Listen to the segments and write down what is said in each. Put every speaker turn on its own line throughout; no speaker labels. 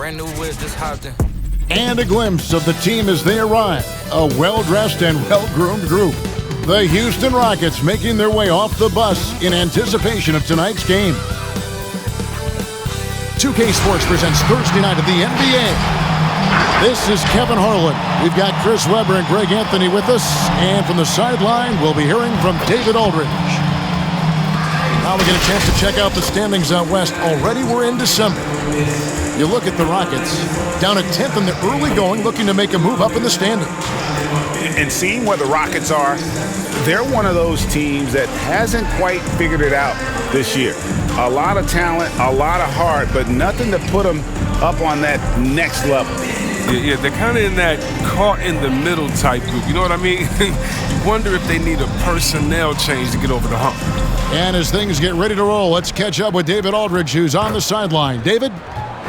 Brand new whip, just hopped in.
And a glimpse of the team as they arrive. A well-dressed and well-groomed group. The Houston Rockets making their way off the bus in anticipation of tonight's game. 2K Sports presents Thursday night of the NBA. This is Kevin Harlan. We've got Chris Webber and Greg Anthony with us. And from the sideline, we'll be hearing from David Aldridge. Now we get a chance to check out the standings out west. Already we're in December. You look at the Rockets, down at 10th in the early going, looking to make a move up in the standings.
And seeing where the Rockets are, they're one of those teams that hasn't quite figured it out this year. A lot of talent, a lot of heart, but nothing to put them up on that next level.
Yeah, they're kind of in that caught-in-the-middle type group. You know what I mean? You wonder if they need a personnel change to get over the hump.
And as things get ready to roll, let's catch up with David Aldridge, who's on the sideline. David?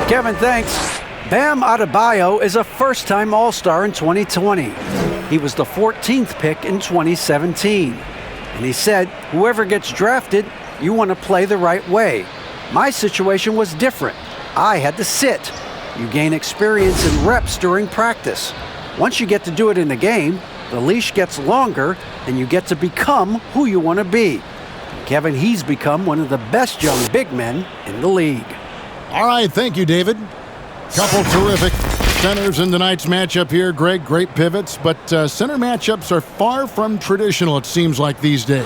Kevin, thanks. Bam Adebayo is a first-time All-Star in 2020. He was the 14th pick in 2017. And he said, whoever gets drafted, you want to play the right way. My situation was different. I had to sit. You gain experience and reps during practice. Once you get to do it in the game, the leash gets longer and you get to become who you want to be. Kevin, he's become one of the best young big men in the league.
All right, thank you, David. Couple terrific centers in tonight's matchup here, Greg. Great pivots, but center matchups are far from traditional, it seems like, these days.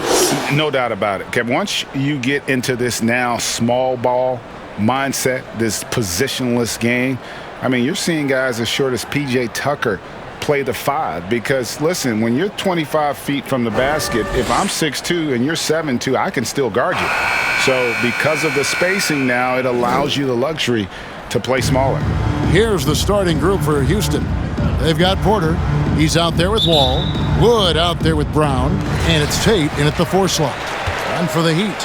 No doubt about it, Kevin. Once you get into this now small ball mindset, this positionless game, I mean, you're seeing guys as short as P.J. Tucker play the 5 because, listen, when you're 25 feet from the basket, if I'm 6'2" and you're 7'2", I can still guard you. So because of the spacing now, it allows you the luxury to play smaller.
Here's the starting group for Houston. They've got Porter. He's out there with Wall. Wood out there with Brown. And it's Tate in at the 4 slot. And for the Heat,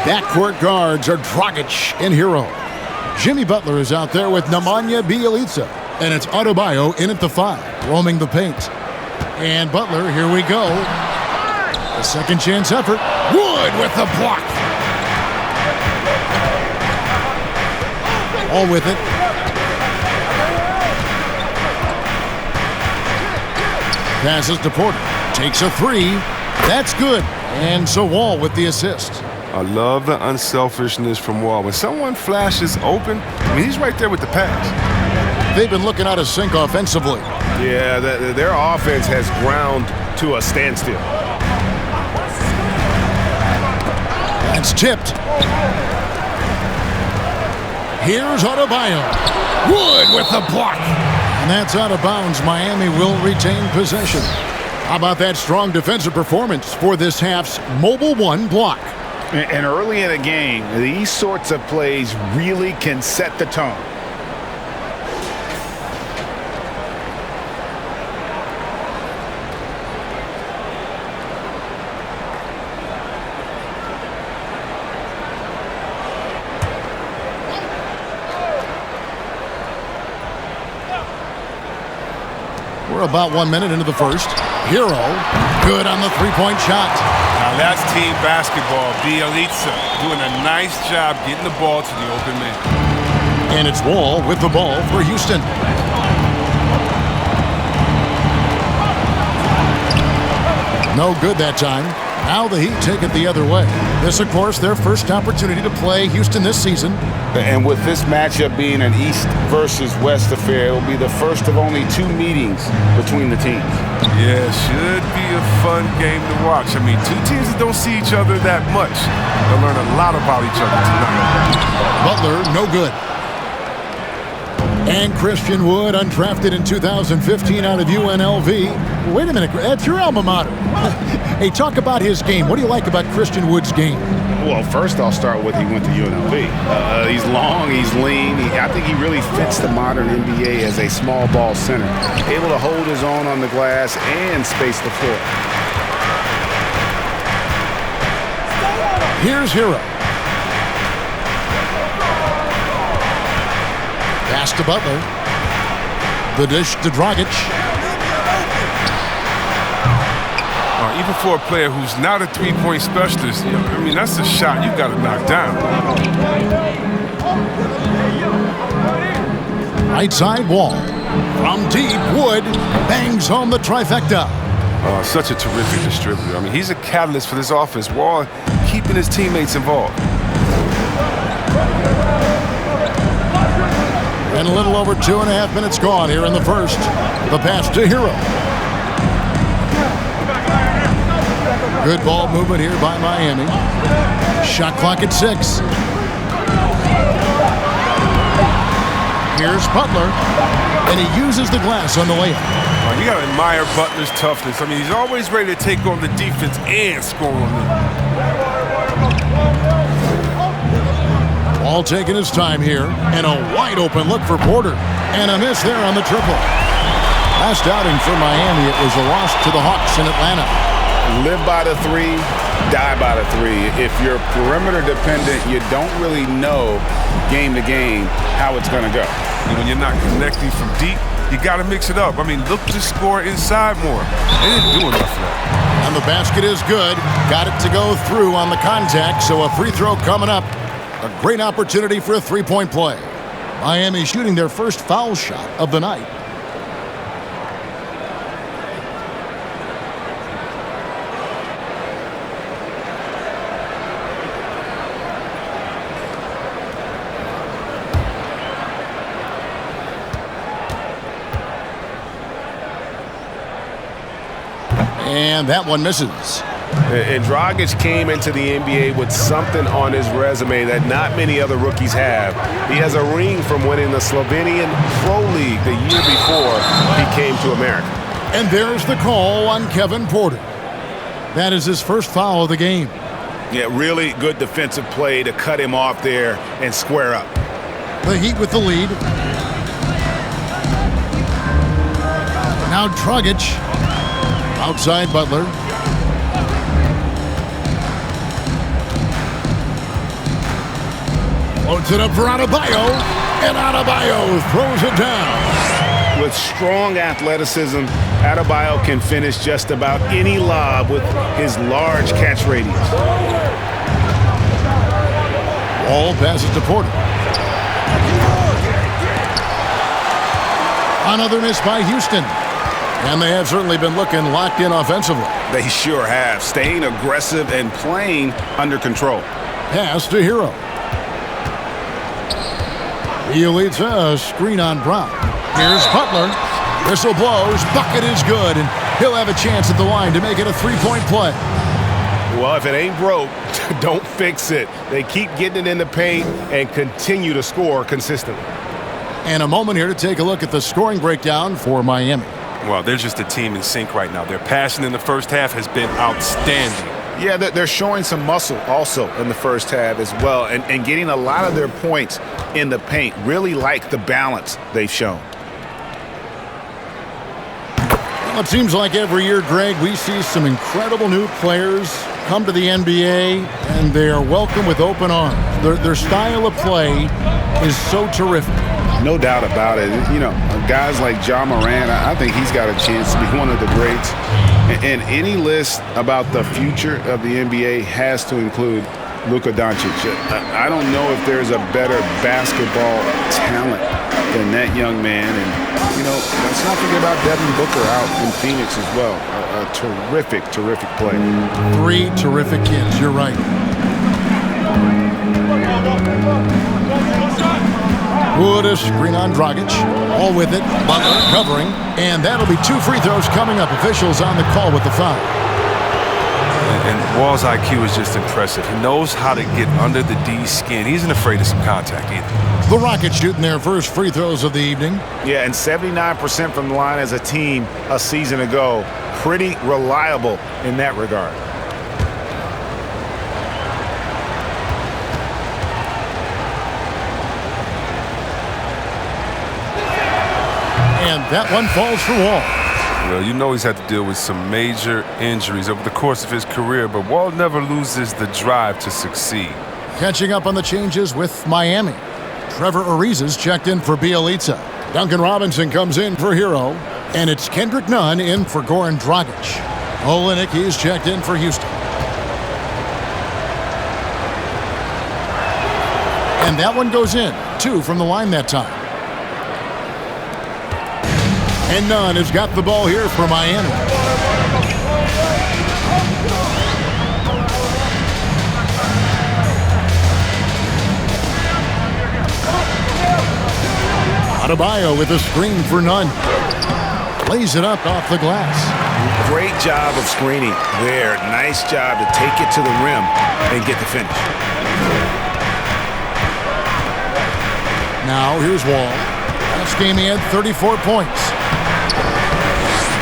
backcourt guards are Dragic and Hero. Jimmy Butler is out there with Nemanja Bjelica. And it's Adebayo in at the 5, roaming the paint. And Butler, here we go. A second chance effort. Wood with the block. All with it. Passes to Porter. Takes a 3. That's good. And so Wall with the assist.
I love the unselfishness from Wall. When someone flashes open, I mean, he's right there with the pass.
They've been looking out of sync offensively.
Yeah, their offense has ground to a standstill.
That's tipped. Here's Adebayo. Wood with the block. And that's out of bounds. Miami will retain possession. How about that strong defensive performance for this half's Mobile 1 block?
And early in a game, these sorts of plays really can set the tone.
We're about 1 minute into the first. Hero, good on the three-point shot.
Now that's team basketball. Bjelica doing a nice job getting the ball to the open man.
And it's Wall with the ball for Houston. No good that time. Now the Heat take it the other way. This, of course, their first opportunity to play Houston this season.
And with this matchup being an East versus West affair, it will be the first of only 2 meetings between the teams.
Yeah, should be a fun game to watch. I mean, 2 teams that don't see each other that much. They'll learn a lot about each other tonight.
Butler, no good. And Christian Wood, undrafted in 2015 out of UNLV. Wait a minute, that's your alma mater. Hey, talk about his game. What do you like about Christian Wood's game?
Well, first I'll start with he went to UNLV. He's long, he's lean. I think he really fits the modern NBA as a small ball center. Able to hold his own on the glass and space the floor.
Here's Hero. Pass to Butler. The dish to Dragic.
Even for a player who's not a three-point specialist, I mean, that's a shot you got to knock down.
Right side wall. From deep, Wood bangs home the trifecta.
Such a terrific distributor. I mean, he's a catalyst for this offense. Wall keeping his teammates involved.
And a little over 2.5 minutes gone here in the first. The pass to Hero. Good ball movement here by Miami. Shot clock at 6. Here's Butler, and he uses the glass on the layup.
You got to admire Butler's toughness. I mean, he's always ready to take on the defense and score on them.
Ball taking his time here, and a wide open look for Porter, and a miss there on the triple. Last outing for Miami, it was a loss to the Hawks in Atlanta.
Live by the 3, die by the 3. If you're perimeter dependent, you don't really know game to game how it's going to go.
And when you're not connecting from deep, you got to mix it up. I mean, look to score inside more. They didn't do enough of that.
And the basket is good. Got it to go through on the contact, so a free throw coming up. A great opportunity for a three-point play. Miami shooting their first foul shot of the night. And that one misses.
And Dragic came into the NBA with something on his resume that not many other rookies have. He has a ring from winning the Slovenian Pro League the year before he came to America.
And there's the call on Kevin Porter. That is his first foul of the game.
Yeah, really good defensive play to cut him off there and square up.
The Heat with the lead. Now Dragic. Outside Butler. Loads it up for Adebayo, and Adebayo throws it down.
With strong athleticism, Adebayo can finish just about any lob with his large catch radius.
Wall passes to Porter. Another miss by Houston. And they have certainly been looking locked in offensively.
They sure have, staying aggressive and playing under control.
Pass to Hero. Bielitsa, a screen on Brown. Here's Butler. Whistle blows. Bucket is good, and he'll have a chance at the line to make it a three-point play.
Well, if it ain't broke, don't fix it. They keep getting it in the paint and continue to score consistently.
And a moment here to take a look at the scoring breakdown for Miami.
Well, they're just a team in sync right now. Their passing in the first half has been outstanding.
Yeah, they're showing some muscle also in the first half as well, and getting a lot of their points in the paint. Really like the balance they've shown.
Well, it seems like every year, Greg, we see some incredible new players come to the NBA, and they are welcomed with open arms. Their style of play is so terrific.
No doubt about it. You know, guys like Ja Morant, I think he's got a chance to be one of the greats. And any list about the future of the NBA has to include Luka Doncic. I don't know if there's a better basketball talent than that young man. And, you know, let's not forget about Devin Booker out in Phoenix as well. A terrific, terrific play.
3 terrific kids. You're right. Wood, a screen on Dragic. All with it. Butler covering. And that'll be 2 free throws coming up. Officials on the call with the foul.
And Wall's IQ is just impressive. He knows how to get under the D's skin. He isn't afraid of some contact either.
The Rockets shooting their first free throws of the evening.
Yeah, and 79% from the line as a team a season ago. Pretty reliable in that regard.
And that one falls for Wall.
Well, you know he's had to deal with some major injuries over the course of his career, but Wall never loses the drive to succeed.
Catching up on the changes with Miami. Trevor Ariza's checked in for Bielitsa. Duncan Robinson comes in for Hero. And it's Kendrick Nunn in for Goran Dragic. Olenek, he's checked in for Houston. And that one goes in. 2 from the line that time. And Nunn has got the ball here for Miami. Adebayo with a screen for Nunn. Lays it up off the glass.
Great job of screening there. Nice job to take it to the rim and get the finish.
Now here's Wall. Last game he had 34 points.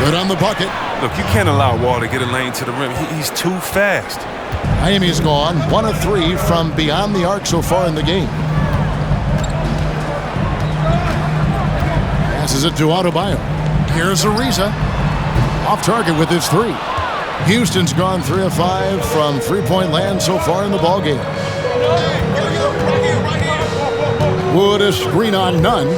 Good on the bucket.
Look, you can't allow Wall to get a lane to the rim. He's too fast.
Miami's gone 1 of 3 from beyond the arc so far in the game. Passes it to Adebayo. Here's Ariza. Off target with his 3. Houston's gone 3 of 5 from three-point land so far in the ballgame. Wood a screen on Nunn.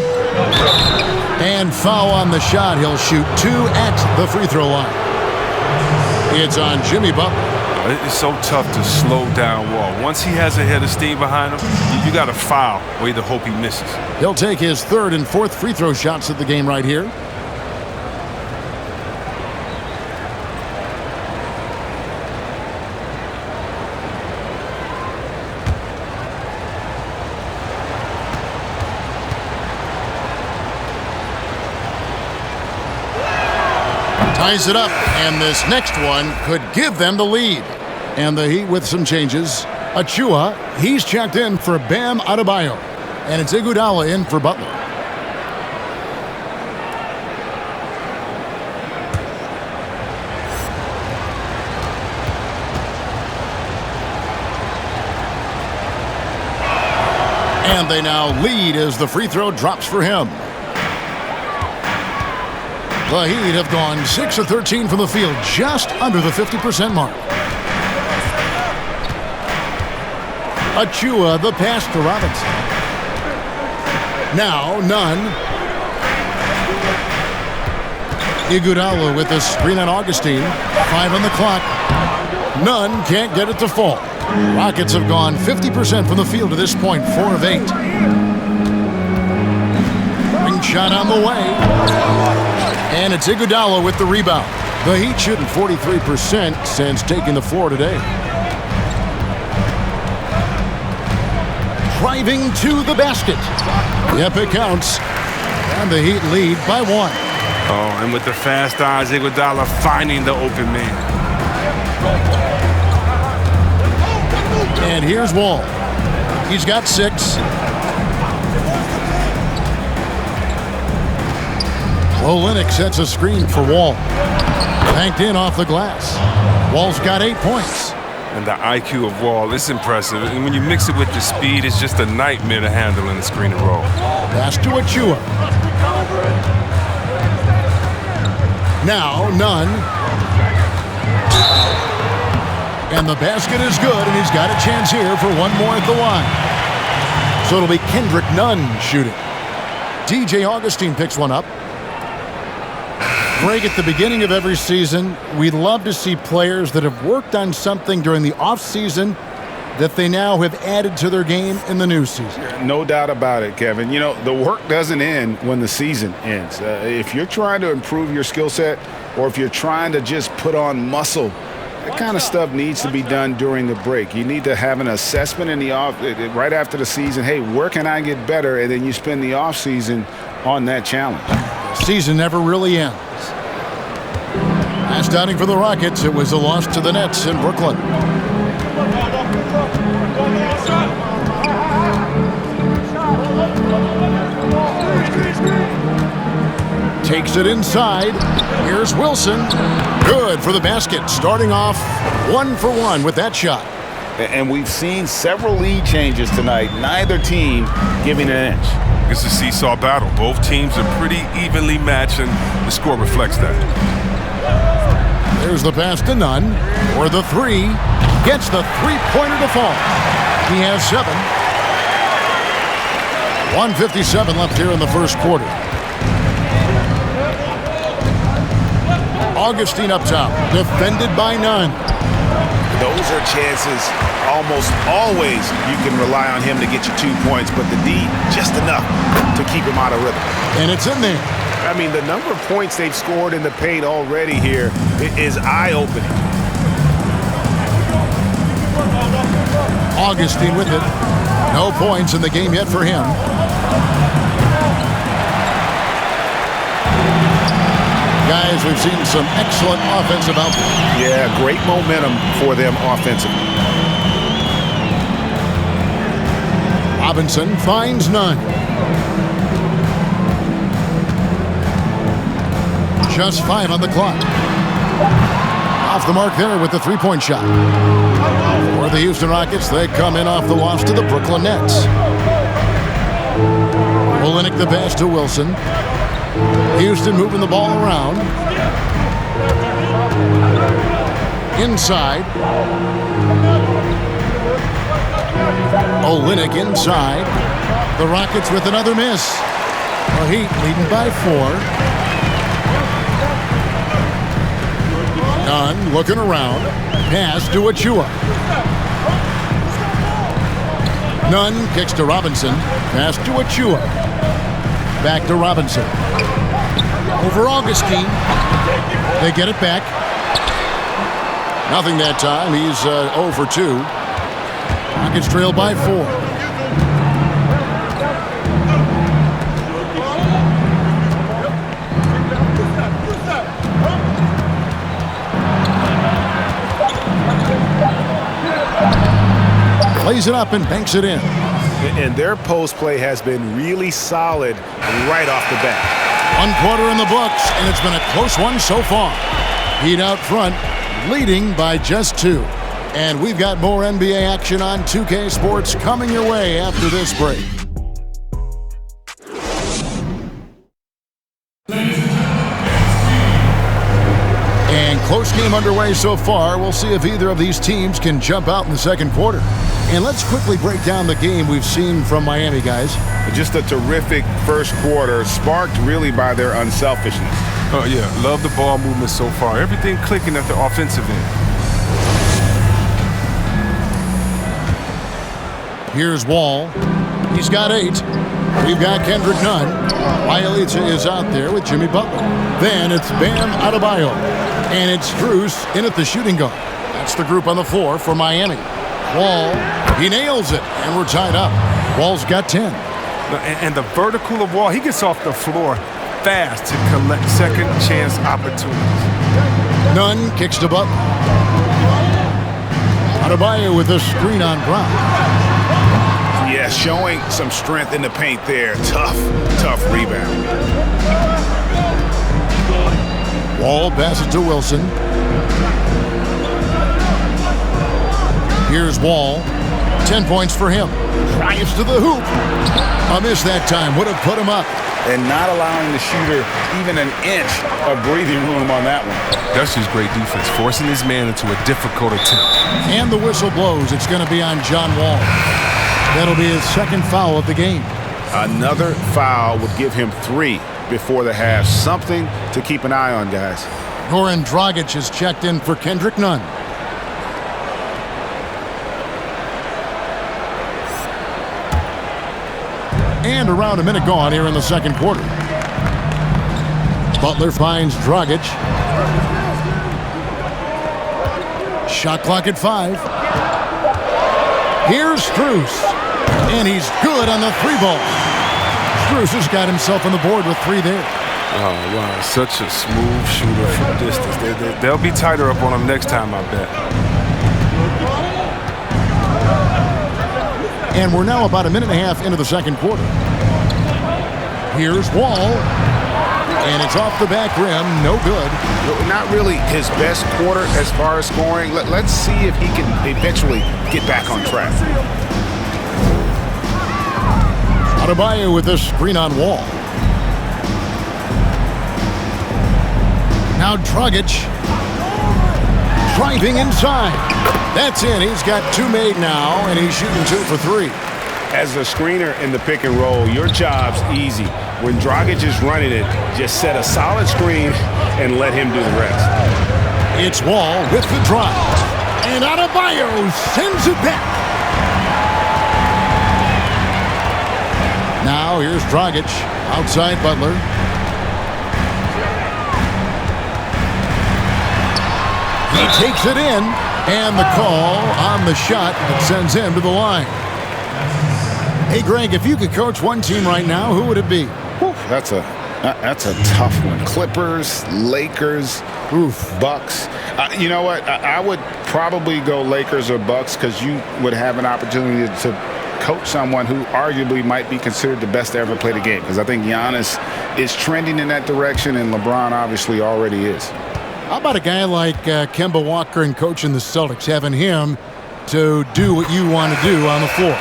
And foul on the shot. He'll shoot 2 at the free throw line. It's on Jimmy Butler.
It's so tough to slow down Wall. Once he has a head of steam behind him, you got to foul or either hope he misses.
He'll take his 3rd and 4th free throw shots of the game right here. Ties it up, and this next one could give them the lead. And the Heat with some changes. Achua, he's checked in for Bam Adebayo. And it's Iguodala in for Butler. And they now lead as the free throw drops for him. The Heat have gone 6 of 13 from the field, just under the 50% mark. Achua, the pass to Robinson. Now, Nunn. Iguodala with the screen on Augustine. 5 on the clock. Nunn can't get it to fall. Rockets have gone 50% from the field to this point, 4 of 8. Ring shot on the way. And it's Iguodala with the rebound. The Heat shooting 43% since taking the floor today. Driving to the basket. Yep, it counts. And the Heat lead by 1.
Oh, and with the fast eyes, Iguodala finding the open man.
And here's Wall. He's got 6. Olynyk sets a screen for Wall. Banked in off the glass. Wall's got 8 points.
And the IQ of Wall is impressive. And when you mix it with the speed, it's just a nightmare to handle in the screen and roll.
Pass to Achua. Now, Nunn. And the basket is good, and he's got a chance here for one more at the line. So it'll be Kendrick Nunn shooting. DJ Augustine picks one up. Greg, at the beginning of every season, we'd love to see players that have worked on something during the offseason that they now have added to their game in the new season.
No doubt about it, Kevin. You know, the work doesn't end when the season ends. If you're trying to improve your skill set or if you're trying to just put on muscle, that kind of stuff needs to be done during the break. You need to have an assessment in the right after the season. Hey, where can I get better? And then you spend the offseason on that challenge.
Season never really ends. Last outing for the Rockets, it was a loss to the Nets in Brooklyn. Takes it inside. Here's Wilson. Good for the basket. Starting off 1 for 1 with that shot.
And we've seen several lead changes tonight. Neither team giving an inch.
It's a seesaw battle. Both teams are pretty evenly matched, and the score reflects that.
There's the pass to Nunn. Or the 3. Gets the three-pointer to fall. He has 7. 1:57 left here in the first quarter. Augustine up top. Defended by Nunn.
Those are chances almost always you can rely on him to get you 2 points, but the D just enough to keep him out of rhythm.
And it's in there.
I mean, the number of points they've scored in the paint already here is eye-opening.
Augustine with it. No points in the game yet for him. Guys, we've seen some excellent offensive output.
Yeah, great momentum for them offensively.
Robinson finds none. Just 5 on the clock. Off the mark there with the three-point shot. For the Houston Rockets, they come in off the loss to the Brooklyn Nets. Olynyk the pass to Wilson. Houston moving the ball around. Inside. Olynyk inside. The Rockets with another miss. The Heat leading by 4. Nunn looking around. Pass to Achua. Nunn kicks to Robinson. Pass to Achua. Back to Robinson. Over Augustine. They get it back. Nothing that time. He's 0 for 2. Rockets trail by 4. Plays it up and banks it in.
And their post play has been really solid right off the bat.
1 quarter in the books, and it's been a close one so far. Heat out front, leading by just 2. And we've got more NBA action on 2K Sports coming your way after this break. And close game underway so far. We'll see if either of these teams can jump out in the second quarter. And let's quickly break down the game we've seen from Miami, guys.
Just a terrific first quarter, sparked really by their unselfishness.
Oh, yeah. Love the ball movement so far. Everything clicking at the offensive end.
Here's Wall. He's got 8. We've got Kendrick Nunn. Bielitsa is out there with Jimmy Butler. Then it's Bam Adebayo. And it's Strus in at the shooting guard. That's the group on the floor for Miami. Wall, he nails it, and we're tied up. Wall's got 10.
And the vertical of Wall, he gets off the floor fast to collect second chance opportunities.
Nunn kicks to Butler. Adebayo with a screen on Brown.
Yeah, showing some strength in the paint there. Tough rebound.
Wall passes to Wilson. Here's Wall. 10 points for him. Drives to the hoop. A miss that time. Would have put him up.
And not allowing the shooter even an inch of breathing room on that one.
That's just great defense, forcing his man into a difficult attempt.
And the whistle blows. It's going to be on John Wall. That'll be his second foul of the game.
Another foul would give him 3 before the half. Something to keep an eye on, guys.
Goran Dragic is checked in for Kendrick Nunn. And around a minute gone here in the second quarter. Butler finds Dragic. Shot clock at 5. Here's Strus. And he's good on the 3 ball. Strus has got himself on the board with 3 there.
Oh, wow. Such a smooth shooter from distance. They'll be tighter up on him next time, I bet.
And we're now about a minute and a half into the second quarter. Here's Wall. And it's off the back rim. No good.
Not really his best quarter as far as scoring. Let's see if he can eventually get back on track.
Adebayo with a screen on Wall. Now Dragic. Driving inside. That's in. He's got 2 made now, and he's shooting 2 for 3.
As a screener in the pick and roll, your job's easy. When Dragic is running it, just set a solid screen and let him do the rest.
It's Wall with the drive. And Adebayo sends it back. Now here's Dragic outside Butler. He takes it in, and the call on the shot that sends him to the line. Hey, Greg, if you could coach one team right now, who would it be?
Whew, that's a tough one. Clippers, Lakers, Bucks. You know what? I would probably go Lakers or Bucks because you would have an opportunity to coach someone who arguably might be considered the best to ever play the game, because I think Giannis is trending in that direction, and LeBron obviously already is.
How about a guy like Kemba Walker and coaching the Celtics, having him to do what you want to do on the floor?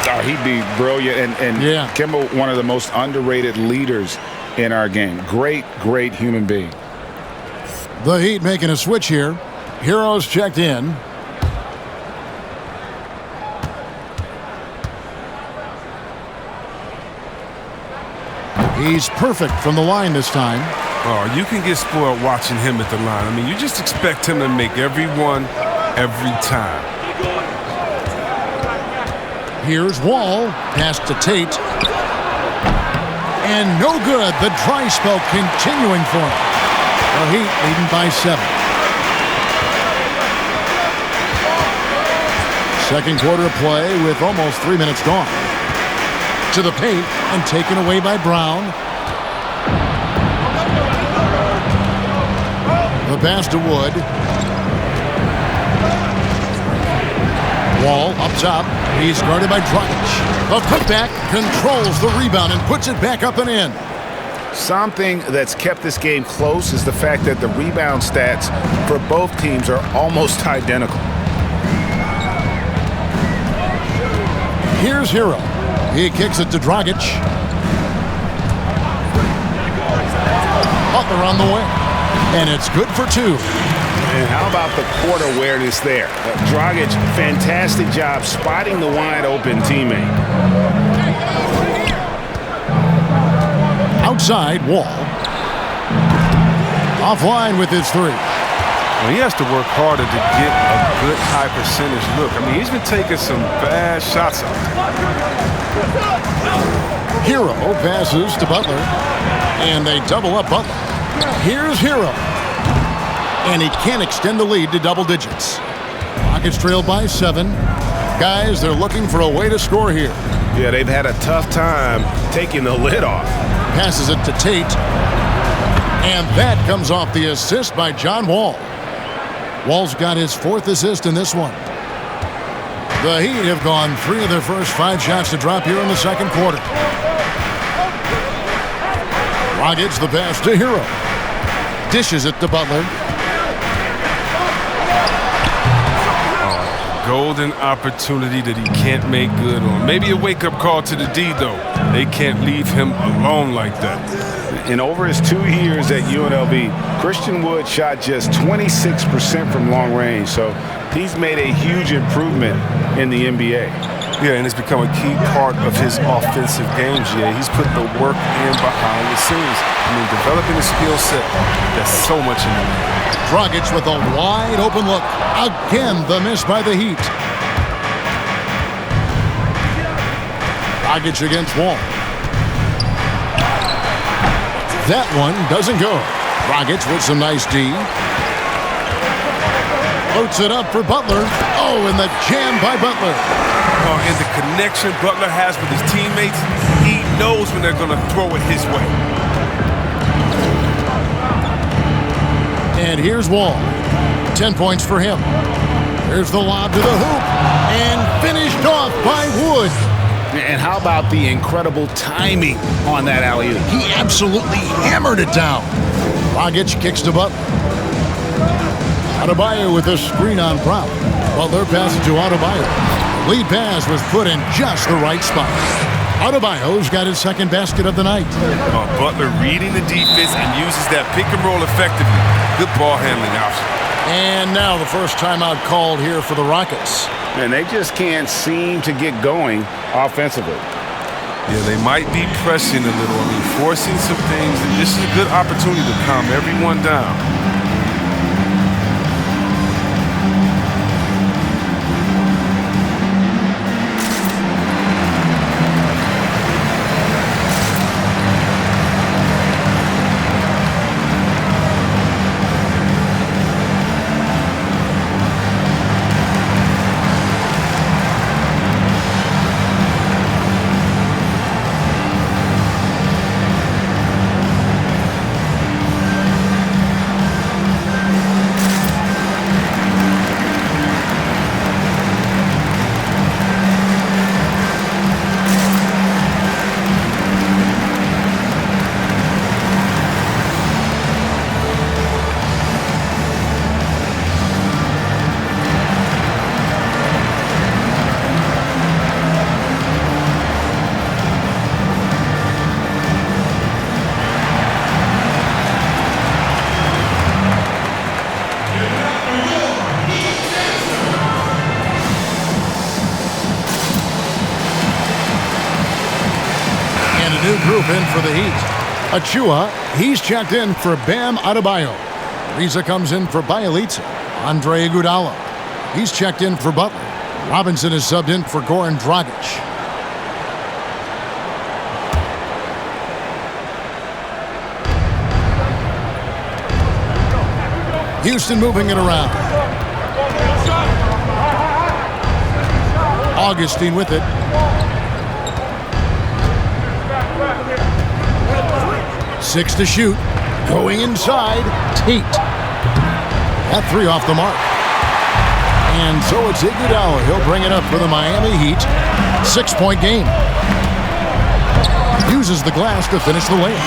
Oh, he'd be brilliant, and
yeah.
Kemba, one of the most underrated leaders in our game. Great human being.
The Heat making a switch here. Heroes checked in. He's perfect from the line this time.
Oh, you can get spoiled watching him at the line. I mean, you just expect him to make every one, every time.
Here's Wall. Pass to Tate. And no good. The dry spell continuing for him. The Heat leading by 7. Second quarter of play with almost 3 minutes gone. To the paint and taken away by Brown. The pass to Wood. Wall up top. He's guarded by Dragic. The putback controls the rebound and puts it back up and in.
Something that's kept this game close is the fact that the rebound stats for both teams are almost identical.
Here's Hero. He kicks it to Dragic. Butler on the way. And it's good for 2.
And how about the court awareness there? Dragic, fantastic job spotting the wide open teammate.
Outside, Wall. Offline with his 3.
Well, he has to work harder to get a good high percentage look. I mean, he's been taking some bad shots out there.
Hero passes to Butler. And they double up Butler. Here's Hero. And he can't extend the lead to double digits. Rockets trail by 7. Guys, they're looking for a way to score here.
Yeah, they've had a tough time taking the lid off.
Passes it to Tate. And that comes off the assist by John Wall. Wall's got his 4th assist in this one. The Heat have gone 3 of their first 5 shots to drop here in the second quarter. Rockets the pass to Hero. Dishes it to Butler.
Golden opportunity that he can't make good on. Maybe a wake-up call to the D, though. They can't leave him alone like that.
In over his 2 years at UNLV, Christian Wood shot just 26% from long range, so he's made a huge improvement in the NBA.
Yeah, and it's become a key part of his offensive game, GA. He's put the work in behind the scenes. I mean, developing a skill set, there's so much in there.
Dragic with a wide open look. Again, the miss by the Heat. Dragic against Wall. That one doesn't go. Dragic with some nice D. Floats it up for Butler. Oh, and the jam by Butler.
Oh, and the connection Butler has with his teammates, he knows when they're going to throw it his way.
And here's Wall. 10 points for him. Here's the lob to the hoop. And finished off by Wood.
And how about the incredible timing on that alley-oop?
He absolutely hammered it down. Dragic kicks to Butler. Adebayo with a screen on Brown. Butler passes to Adebayo. Lead pass was put in just the right spot. Adebayo's got his 2nd basket of the night.
Butler reading the defense and uses that pick and roll effectively. Good ball handling option.
And now the first timeout called here for the Rockets.
And they just can't seem to get going offensively.
Yeah, they might be pressing a little. I mean, forcing some things. This is a good opportunity to calm everyone down.
in for the Heat. Achua, he's checked in for Bam Adebayo. Riza comes in for Bielitsa. Andre Iguodala, he's checked in for Butler. Robinson is subbed in for Goran Dragic. Houston moving it around. Augustine with it. Six to shoot. Going inside. Tate. That three off the mark. And so it's Iguodala. He'll bring it up for the Miami Heat. 6-point game. Uses the glass to finish the layup.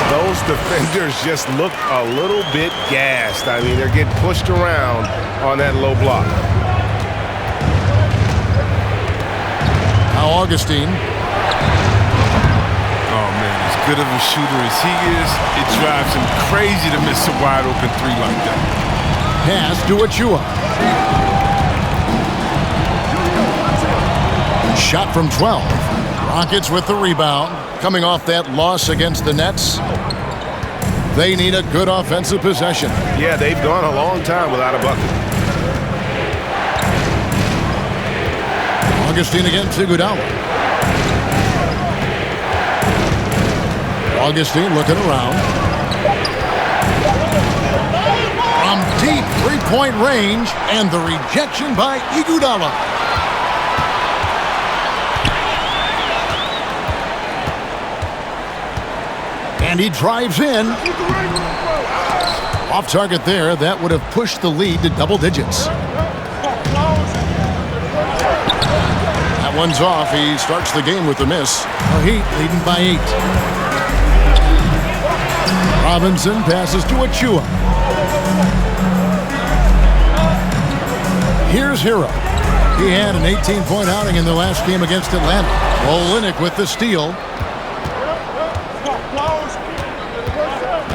Those defenders just look a little bit gassed. I mean, they're getting pushed around on that low block.
Now Augustine.
Oh, man, as good of a shooter as he is, it drives him crazy to miss a wide-open three like that.
Pass to Achua. Shot from 12. Rockets with the rebound. Coming off that loss against the Nets. They need a good offensive possession.
Yeah, they've gone a long time without a bucket.
Augustine against Iguodala. Augustine looking around. From deep three-point range, and the rejection by Iguodala. And he drives in. Off target there. That would have pushed the lead to double digits. That one's off. He starts the game with a miss. The Heat leading by 8. Robinson passes to Achua. Here's Hero. He had an 18-point outing in the last game against Atlanta. Olynyk with the steal.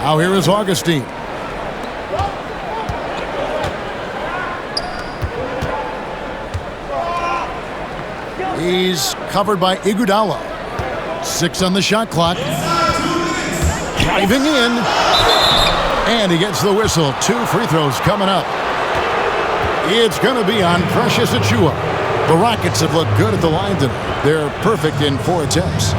Now here is Augustine. He's covered by Iguodala. 6 on the shot clock. Driving in. And he gets the whistle. 2 free throws coming up. It's going to be on Precious Achua. The Rockets have looked good at the line tonight. They're perfect in 4 attempts.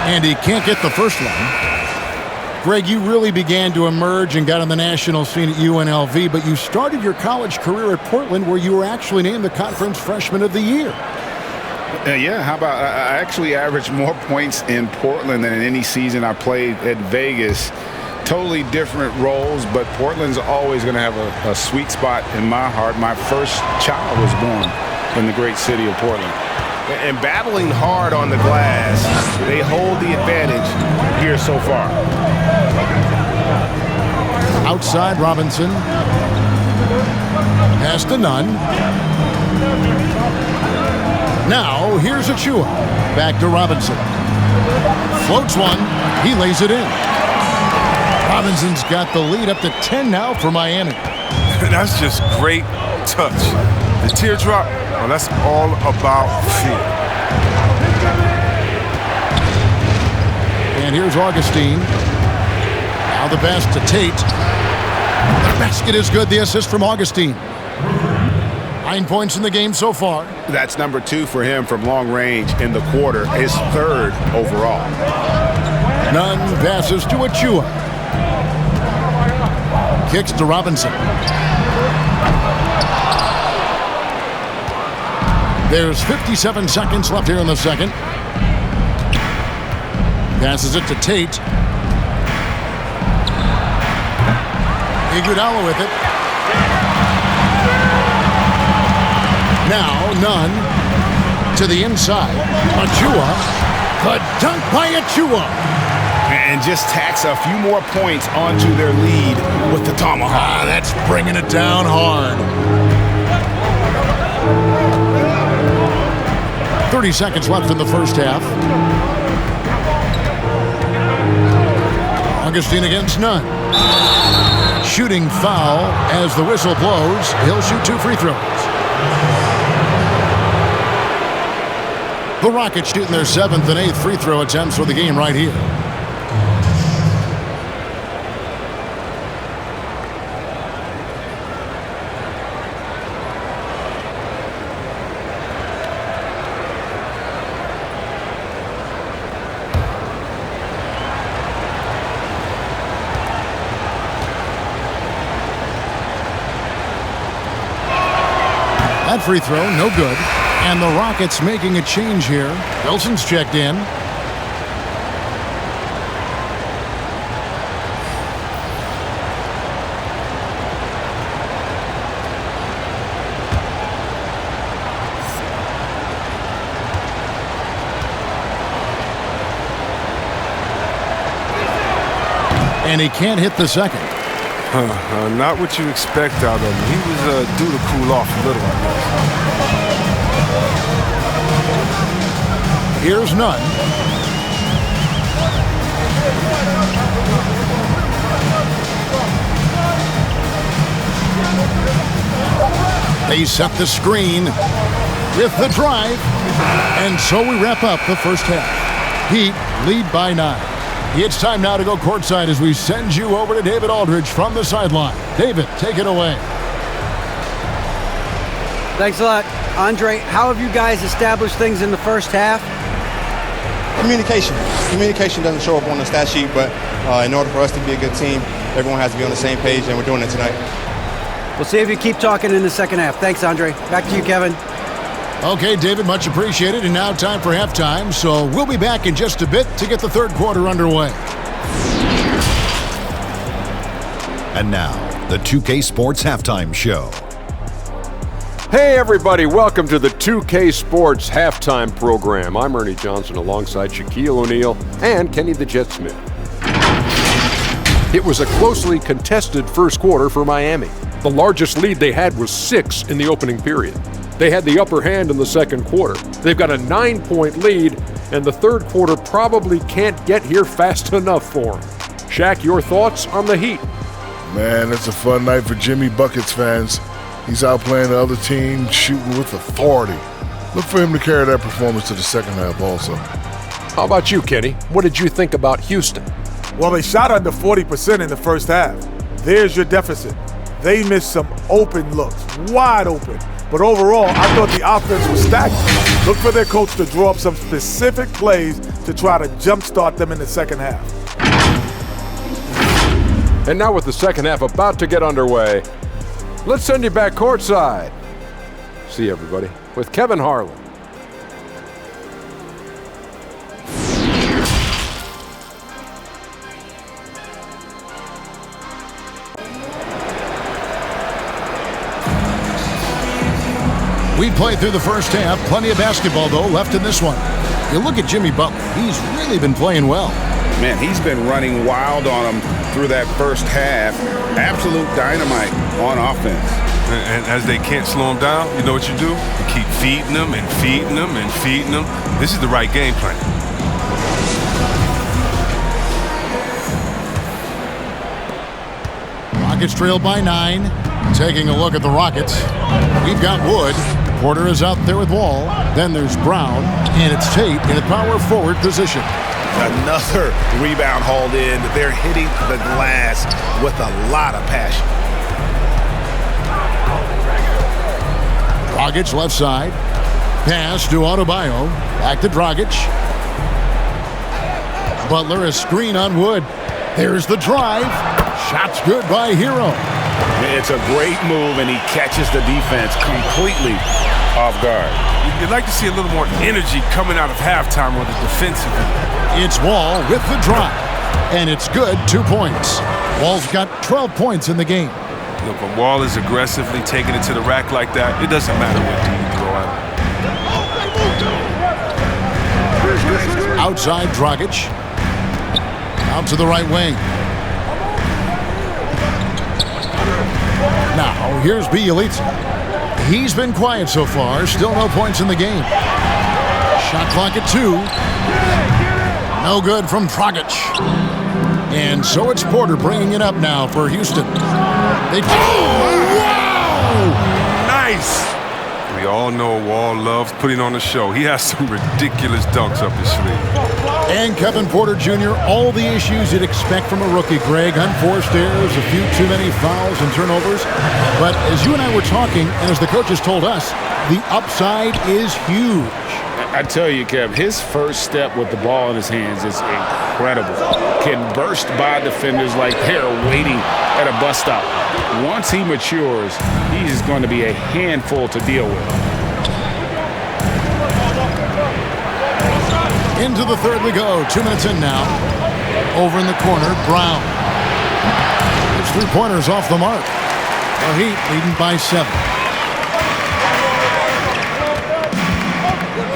And he can't get the first one. Greg, you really began to emerge and got on the national scene at UNLV, but you started your college career at Portland, where you were actually named the Conference Freshman of the Year.
Yeah, how about I actually averaged more points in Portland than in any season I played at Vegas. Totally different roles, but Portland's always going to have a sweet spot in my heart. My first child was born in the great city of Portland.
And battling hard on the glass, they hold the advantage here so far.
Outside Robinson. Pass to Nunn. Now here's Achua. Back to Robinson. Floats one. He lays it in. Robinson's got the lead up to 10 now for Miami.
That's just great touch. The teardrop, well, that's all about feel.
And here's Augustine. Now the pass to Tate. The basket is good. The assist from Augustine. 9 points in the game so far.
That's number 2 for him from long range in the quarter. His 3rd overall.
Nunn passes to Achua. Kicks to Robinson. There's 57 seconds left here in the second. Passes it to Tate. Iguodala with it. Now Nunn to the inside. Achua. The dunk by Achua.
And just tacks a few more points onto their lead with the tomahawk.
That's bringing it down hard. 30 seconds left in the first half. Augustine against Nunn. Shooting foul as the whistle blows. He'll shoot 2 free throws. The Rockets shooting their 7th and 8th free throw attempts for the game right here. That free throw, no good. And the Rockets making a change here. Wilson's checked in. And he can't hit the second.
Not what you expect out of him. He was due to cool off a little.
Here's Nunn. They set the screen with the drive. And so we wrap up the first half. Heat lead by 9. It's time now to go courtside as we send you over to David Aldridge from the sideline. David, take it away.
Thanks a lot. Andre, how have you guys established things in the first half?
Communication. Communication doesn't show up on the stat sheet, but in order for us to be a good team, everyone has to be on the same page, and we're doing it tonight.
We'll see if you keep talking in the second half. Thanks, Andre. Back to you, Kevin.
Okay, David, much appreciated. And now time for halftime, so we'll be back in just a bit to get the third quarter underway.
And now, the 2K Sports Halftime Show.
Hey everybody, welcome to the 2K Sports Halftime Program. I'm Ernie Johnson alongside Shaquille O'Neal and Kenny the Jet Smith. It was a closely contested first quarter for Miami. The largest lead they had was 6 in the opening period. They had the upper hand in the second quarter. They've got a 9-point lead, and the third quarter probably can't get here fast enough for them. Shaq, your thoughts on the Heat?
Man, it's a fun night for Jimmy Buckets fans. He's out playing the other team, shooting with authority. Look for him to carry that performance to the second half also.
How about you, Kenny? What did you think about Houston?
Well, they shot under 40% in the first half. There's your deficit. They missed some open looks, wide open. But overall, I thought the offense was stagnant. Look for their coach to draw up some specific plays to try to jumpstart them in the second half.
And now with the second half about to get underway, let's send you back courtside. See you, everybody, with Kevin Harlan.
We played through the first half. Plenty of basketball, though, left in this one. You look at Jimmy Butler. He's really been playing well.
Man, he's been running wild on them through that first half. Absolute dynamite on offense.
And as they can't slow him down, you know what you do? You keep feeding them and feeding them and feeding them. This is the right game plan.
Rockets trail by 9. Taking a look at the Rockets. We've got Wood. Porter is out there with Wall. Then there's Brown. And it's Tate in a power forward position.
Another rebound hauled in. They're hitting the glass with a lot of passion.
Dragic left side. Pass to Adebayo. Back to Dragic. Butler a screen on Wood. There's the drive. Shot's good by Hero.
It's a great move, and he catches the defense completely off guard.
You'd like to see a little more energy coming out of halftime on the defensive end.
It's Wall with the drive. And it's good, 2 points. Wall's got 12 points in the game.
Look, when Wall is aggressively taking it to the rack like that, it doesn't matter what team you throw at him.
Outside Dragic. Out to the right wing. Now, here's Bjelica. He's been quiet so far. Still no points in the game. Shot clock at 2. No good from Dragic. And so it's Porter bringing it up now for Houston. Wow!
Nice! We all know Wall loves putting on a show. He has some ridiculous dunks up his sleeve.
And Kevin Porter Jr., all the issues you'd expect from a rookie, Greg. Unforced errors, a few too many fouls and turnovers. But as you and I were talking, and as the coaches told us, the upside is huge.
I tell you, Kev, his first step with the ball in his hands is incredible. Can burst by defenders like they're waiting at a bus stop. Once he matures, he's going to be a handful to deal with.
Into the third we go. 2 minutes in now. Over in the corner, Brown. His three-pointer's off the mark. The Heat leading by 7.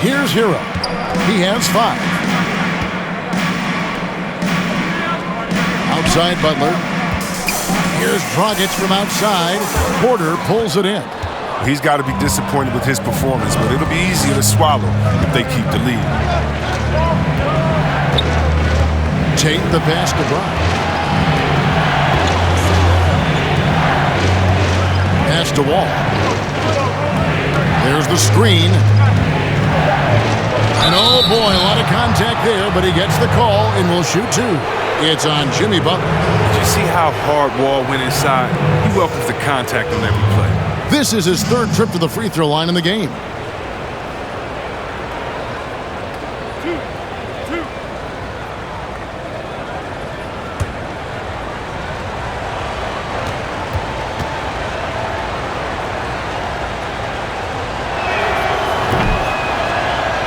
Here's Hero. He has 5. Outside Butler. Here's Dragic from outside. Porter pulls it in.
He's got to be disappointed with his performance, but it'll be easier to swallow if they keep the lead.
Tate the pass to Brown. Pass to Wall. There's the screen. And oh boy, a lot of contact there, but he gets the call and will shoot 2. It's on Jimmy Butler.
Did you see how hard Wall went inside? He welcomes the contact on every play.
This is his 3rd trip to the free throw line in the game.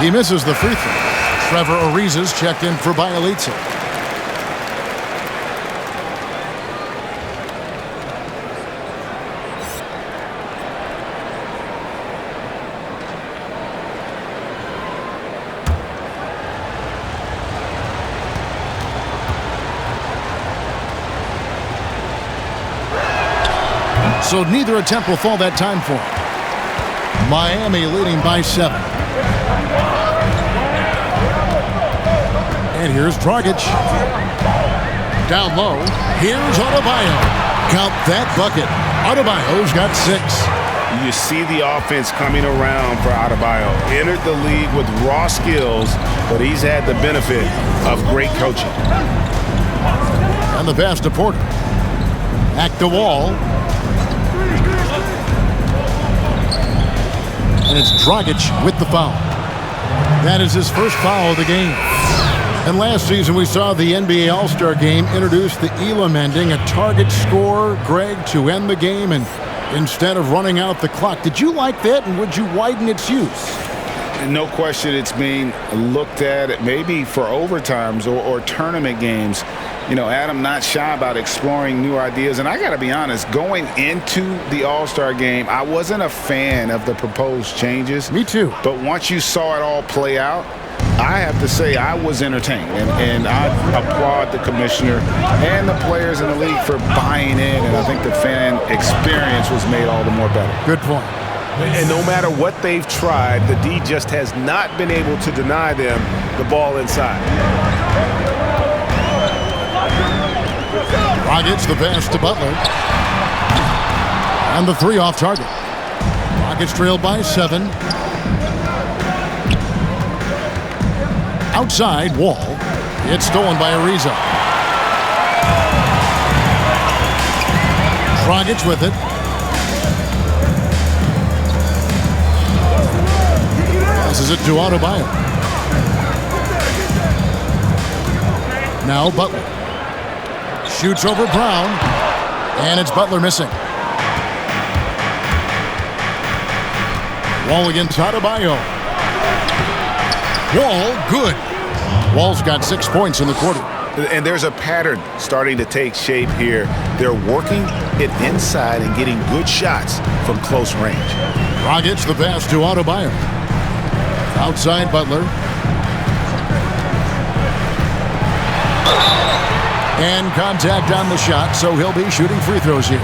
He misses the free throw. Trevor Ariza's checked in for Bielitsa. So neither attempt will fall that time for him. Miami leading by 7. And here's Dragic. Down low. Here's Adebayo. Count that bucket. Adebayo's got 6.
You see the offense coming around for Adebayo. Entered the league with raw skills, but he's had the benefit of great coaching.
And the pass to Porter. Back to Wall. And it's Dragic with the foul. That is his first foul of the game. And last season we saw the NBA All-Star Game introduce the Elam ending, a target score, Greg, to end the game, and instead of running out the clock. Did you like that, and would you widen its use?
No question it's being looked at maybe for overtimes or tournament games. You know, Adam not shy about exploring new ideas. And I got to be honest, going into the All-Star game, I wasn't a fan of the proposed changes.
Me too.
But once you saw it all play out, I have to say I was entertained. And I applaud the commissioner and the players in the league for buying in. And I think the fan experience was made all the more better.
Good point.
And no matter what they've tried, the D just has not been able to deny them the ball inside.
Dragic the pass to Butler. And the 3 off target. Rockets trailed by 7. Outside, Wall. It's stolen by Ariza. Dragic with it. Passes it to Adebayo. Now Butler. Shoots over Brown. And it's Butler missing. Wall against Adebayo. Wall, good. Wall's got 6 points in the quarter.
And there's a pattern starting to take shape here. They're working it inside and getting good shots from close range.
Dragic the pass to Adebayo. Outside Butler. And contact on the shot, so he'll be shooting free throws here.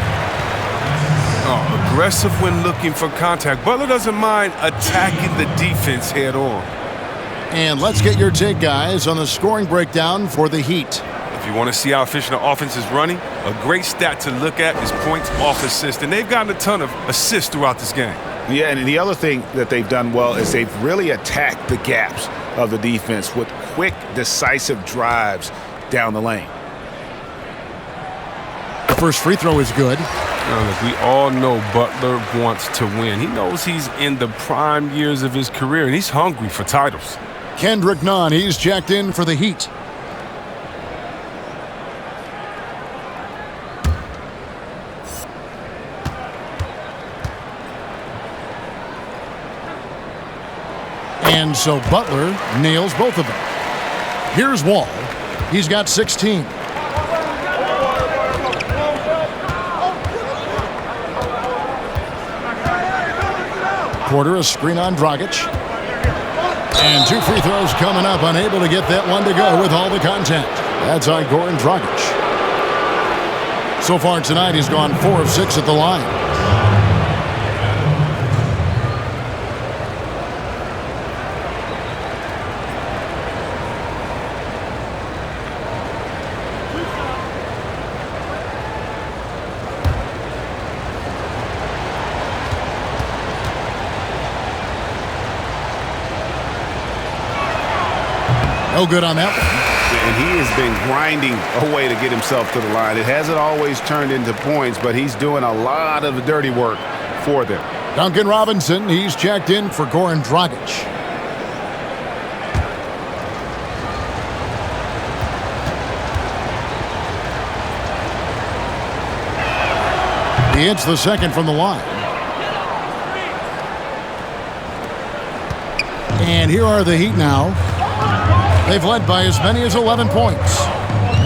Oh, aggressive when looking for contact. Butler doesn't mind attacking the defense head on.
And let's get your take, guys, on the scoring breakdown for the Heat.
If you want to see how efficient the offense is running, a great stat to look at is points off assist. And they've gotten a ton of assists throughout this game.
Yeah, and the other thing that they've done well is they've really attacked the gaps of the defense with quick, decisive drives down the lane.
The first free throw is good.
Now, look, we all know Butler wants to win. He knows he's in the prime years of his career, and he's hungry for titles.
Kendrick Nunn, he's checked in for the Heat. And so Butler nails both of them. Here's Wall. He's got 16. Porter, a screen on Dragic. And 2 free throws coming up, unable to get that one to go with all the contact. That's on Goran Dragic. So far tonight, he's gone 4 of 6 at the line. No good on that one.
And he has been grinding away to get himself to the line. It hasn't always turned into points, but he's doing a lot of the dirty work for them.
Duncan Robinson, he's checked in for Goran Dragic. He hits the second from the line. And here are the Heat now. They've led by as many as 11 points.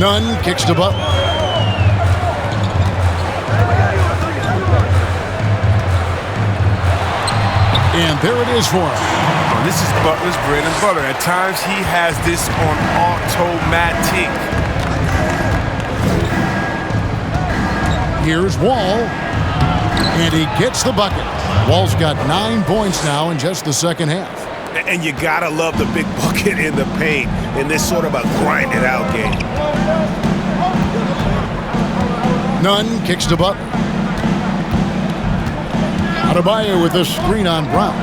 Nunn kicks to Butler. And there it is for him.
Oh, this is Butler's bread and butter. At times, he has this on automatic.
Here's Wall. And he gets the bucket. Wall's got 9 points now in just the second half.
And you gotta love the big bucket in the paint in this sort of a grind-it-out game.
Nunn kicks to Butler. Adebayo with a screen on Brown.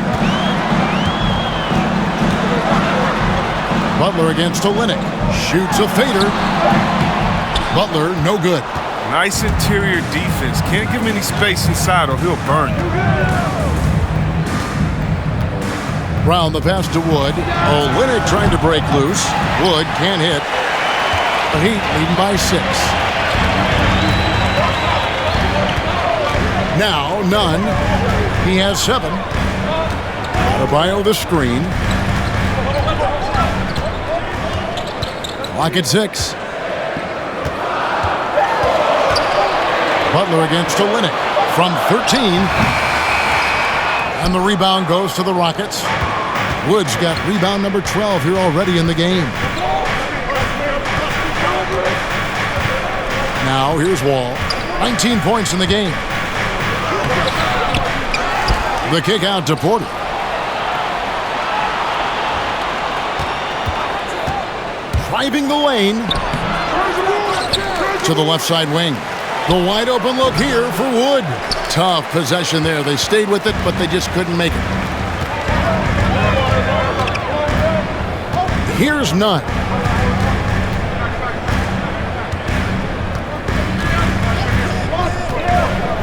Butler against Olynyk. Shoots a fader. Butler, no good.
Nice interior defense. Can't give him any space inside or he'll burn you.
Brown the pass to Wood. Olynyk trying to break loose. Wood can't hit. The Heat leading by 6. Now Nunn. He has 7. Adebayo the screen. Clock at 6. Butler against Olynyk from 13. And the rebound goes to the Rockets. Wood's got rebound number 12 here already in the game. Now here's Wall. 19 points in the game. The kick out to Porter. Driving the lane to the left side wing. The wide open look here for Wood. Tough possession there. They stayed with it, but they just couldn't make it. Here's Nunn.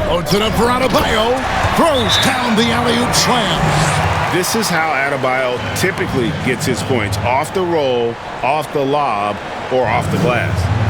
Loads it up for Adebayo. Throws down the alley-oop slam.
This is how Adebayo typically gets his points. Off the roll, off the lob, or off the glass.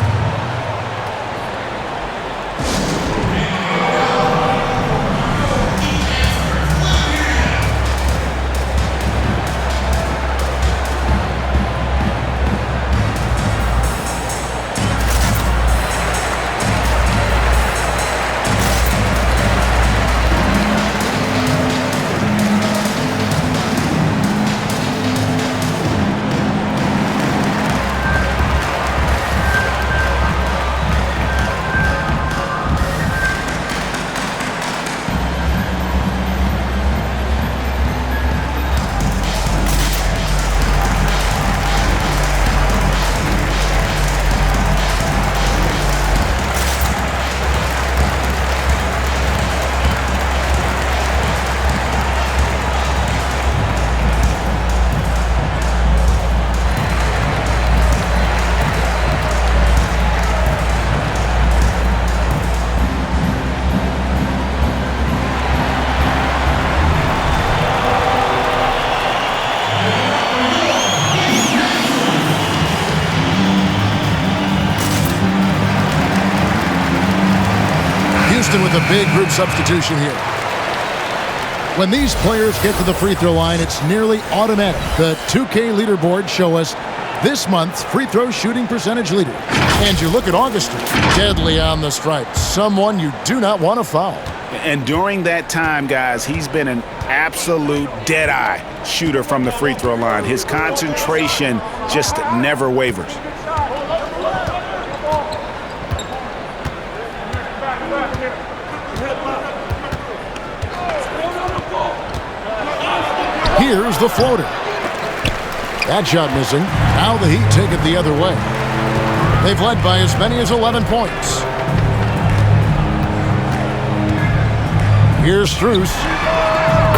Houston with a big group substitution here. When these players get to the free throw line, it's nearly automatic. The 2K leaderboard show us this month's free throw shooting percentage leader. And you look at Augustin, deadly on the stripe, someone you do not want to foul.
And during that time, guys, he's been an absolute dead-eye shooter from the free throw line. His concentration just never wavers.
Here's the floater. That shot missing. Now the Heat take it the other way. They've led by as many as 11 points. Here's Strus.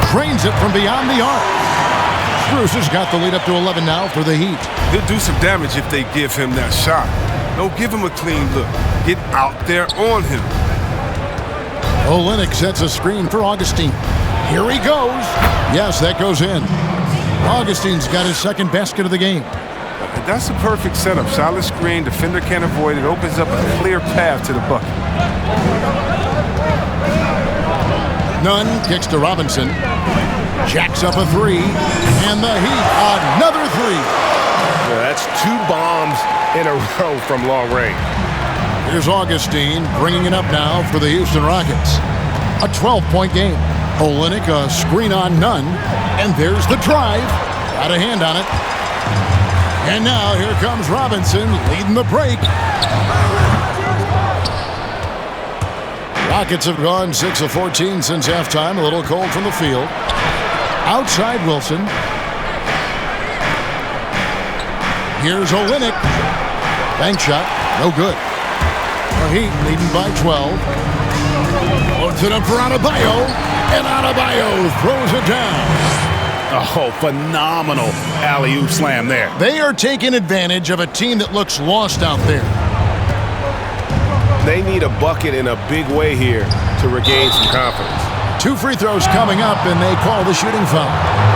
Trains it from beyond the arc. Strus has got the lead up to 11 now for the Heat.
He'll do some damage if they give him that shot. Don't give him a clean look. Get out there on him.
Olynyk sets a screen for Augustin. Here he goes. Yes, that goes in. Augustin's got his second basket of the game.
That's a perfect setup. Solid screen, defender can't avoid it. Opens up a clear path to the bucket.
Nunn kicks to Robinson. Jacks up a three. And the Heat, another three.
Yeah, that's 2 bombs in a row from long range.
Here's Augustin bringing it up now for the Houston Rockets. A 12-point game. Olynyk, a screen on Nunn. And there's the drive. Got a hand on it. And now here comes Robinson leading the break. Rockets have gone 6 of 14 since halftime. A little cold from the field. Outside Wilson. Here's Olynyk. Bank shot. No good. The Heat leading by 12. Loads it up for Adebayo. And Adebayo throws it down.
Oh, phenomenal alley-oop slam there.
They are taking advantage of a team that looks lost out there.
They need a bucket in a big way here to regain some confidence.
2 free throws coming up, and they call the shooting foul.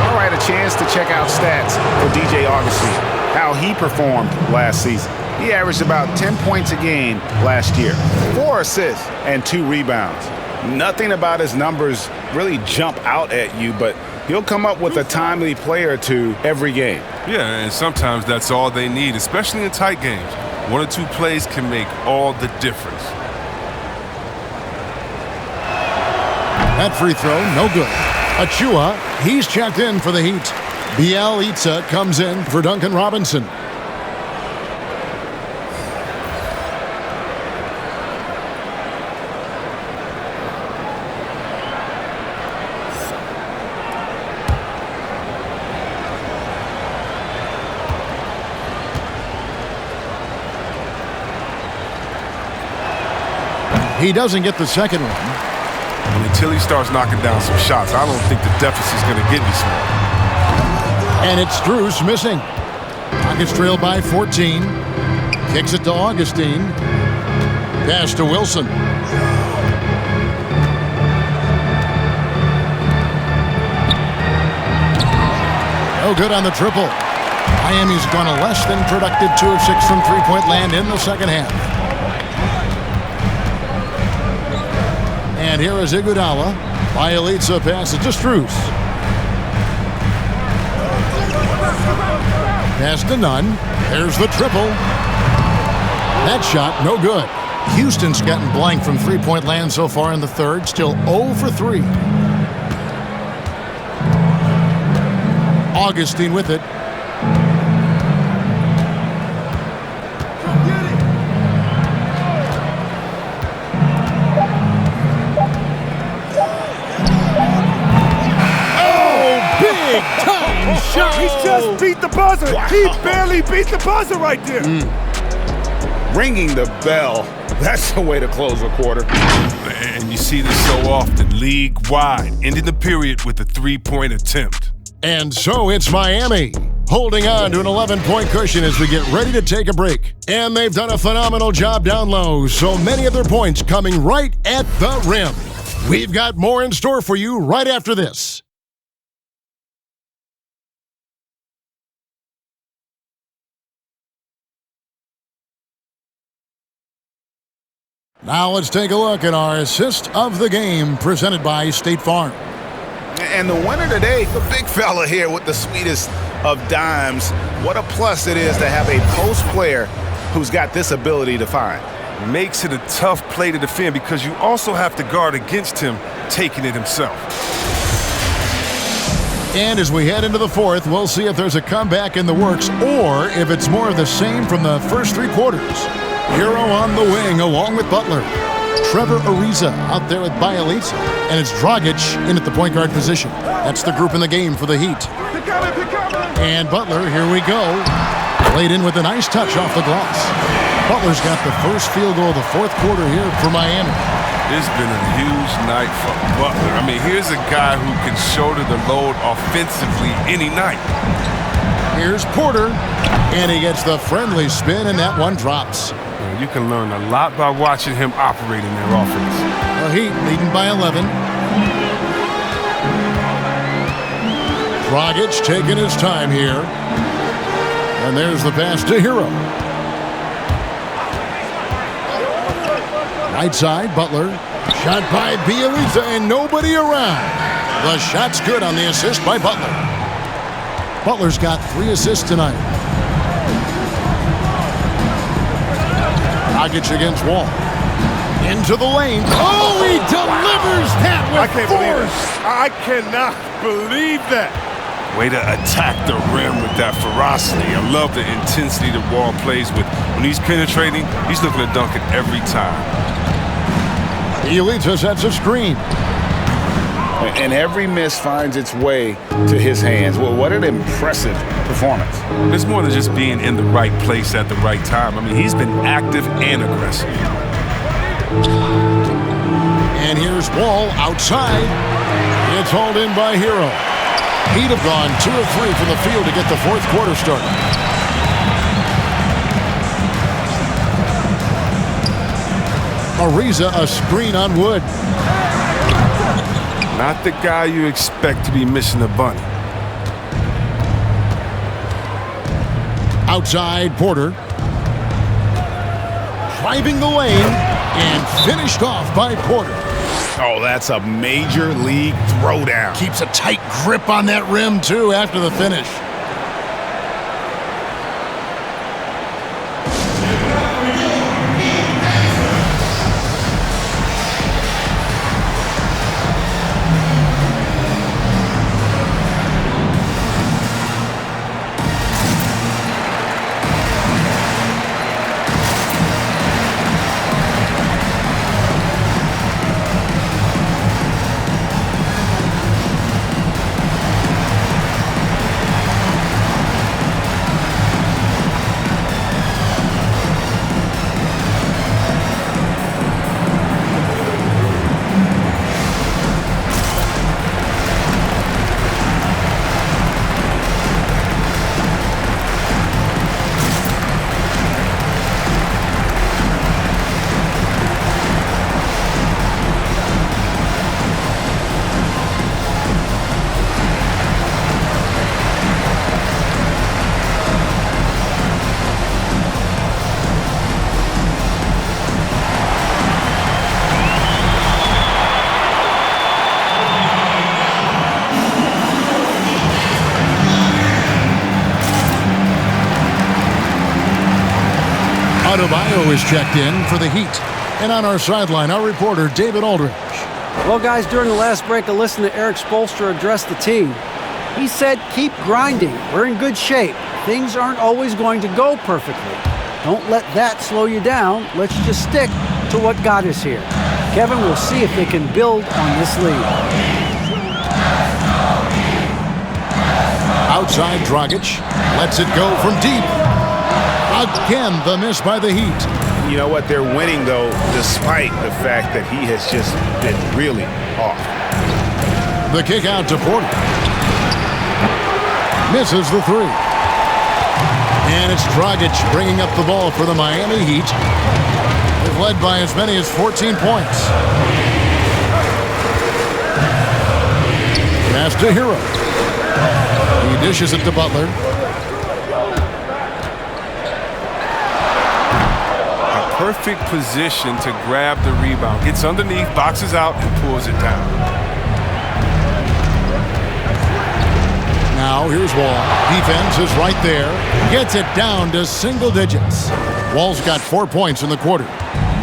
All right, a chance to check out stats for DJ Augustin, how he performed last season. He averaged about 10 points a game last year, 4 assists and 2 rebounds. Nothing about his numbers really jump out at you, but he'll come up with a timely play or two every game.
Yeah, and sometimes that's all they need, especially in tight games. 1 or 2 plays can make all the difference.
That free throw, no good. Achua, he's checked in for the Heat. Bielitsa comes in for Duncan Robinson. He doesn't get the second one.
And until he starts knocking down some shots, I don't think the deficit's going to get any smaller.
And it's Strus missing. Rockets trail by 14. Kicks it to Augustin. Pass to Wilson. No good on the triple. Miami's gone a less than productive 2 of 6 from three-point land in the second half. And here is Iguodala. Bielitsa passes to Strus. Pass to Nunn. There's the triple. That shot, no good. Houston's gotten blank from three-point land so far in the third. Still 0 for 3. Augustin with it.
He just beat the buzzer.
Wow.
He barely beat the buzzer right there.
Ringing the bell. That's the way to close a quarter.
And you see this so often, league-wide, ending the period with a 3-point attempt.
And so it's Miami, holding on to an 11-point cushion as we get ready to take a break. And they've done a phenomenal job down low, so many of their points coming right at the rim. We've got more in store for you right after this. Now let's take a look at our assist of the game presented by State Farm.
And the winner today, the big fella here with the sweetest of dimes. What a plus it is to have a post player who's got this ability to find.
Makes it a tough play to defend because you also have to guard against him taking it himself.
And as we head into the fourth, we'll see if there's a comeback in the works or if it's more of the same from the first three quarters. Hero on the wing along with Butler. Trevor Ariza out there with Bielitsa. And it's Dragic in at the point guard position. That's the group in the game for the Heat. And Butler, here we go. Laid in with a nice touch off the glass. Butler's got the first field goal of the fourth quarter here for Miami.
It's been a huge night for Butler. I mean, here's a guy who can shoulder the load offensively any night.
Here's Porter, and he gets the friendly spin, and that one drops.
You can learn a lot by watching him operate in their offense.
The Heat leading by 11. Dragic taking his time here. And there's the pass to Hero. Right side, Butler. Shot by Bielitsa and nobody around. The shot's good on the assist by Butler. Butler's got 3 assists tonight. Dragic against Wall. Into the lane. Oh, he delivers that with force.
I cannot believe that. Way to attack the rim with that ferocity. I love the intensity that Wall plays with. When he's penetrating, he's looking to dunk it every time.
Bielitsa sets a screen.
And every miss finds its way to his hands. Well, what an impressive performance.
It's more than just being in the right place at the right time. I mean, he's been active and aggressive.
And here's Wall outside. It's hauled in by Hero. He'd have gone 2 of 3 from the field to get the fourth quarter started. Ariza, a screen on Wood.
Not the guy you expect to be missing the bunny.
Outside, Porter. Driving the lane and finished off by Porter.
Oh, that's a major league throwdown.
Keeps a tight grip on that rim, too, after the finish. Adebayo is checked in for the Heat. And on our sideline, our reporter, David Aldridge.
Well, guys, during the last break, I listened to Eric Spoelstra address the team. He said, keep grinding. We're in good shape. Things aren't always going to go perfectly. Don't let that slow you down. Let's just stick to what got us here. Kevin, we'll see if they can build on this lead.
Outside, Dragic lets it go from deep. Again, the miss by the Heat.
You know what? They're winning, though, despite the fact that he has just been really off.
The kick out to Porter. Misses the 3. And it's Dragic bringing up the ball for the Miami Heat. They've led by as many as 14 points. Pass to Hero. He dishes it to Butler.
perfect position to grab the rebound. Gets underneath, boxes out, and pulls it down.
Now here's Wall. Defense is right there. Gets it down to single digits. Wall's got 4 points in the quarter.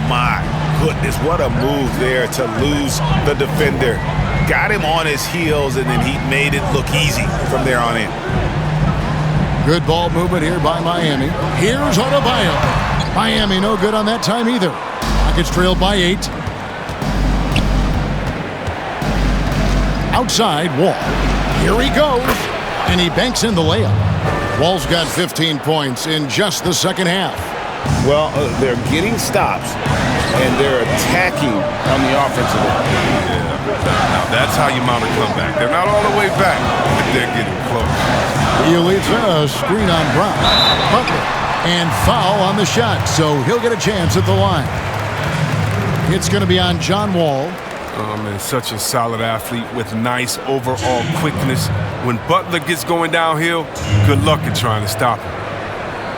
My goodness, what a move there to lose the defender. Got him on his heels, and then he made it look easy from there on in.
Good ball movement here by Miami. Here's Adebayo. Miami no good on that time either. Rockets trailed by 8. Outside, Wall. Here he goes. And he banks in the layup. Wall's got 15 points in just the second half.
Well, they're getting stops, and they're attacking on the offensive end.
Yeah. Now that's how you mount a comeback. They're not all the way back, but they're getting close.
Elitza, screen on Brown. Butler. And foul on the shot, so he'll get a chance at the line. It's going to be on John Wall.
Oh, man, such a solid athlete with nice overall quickness. When Butler gets going downhill, good luck at trying to stop him.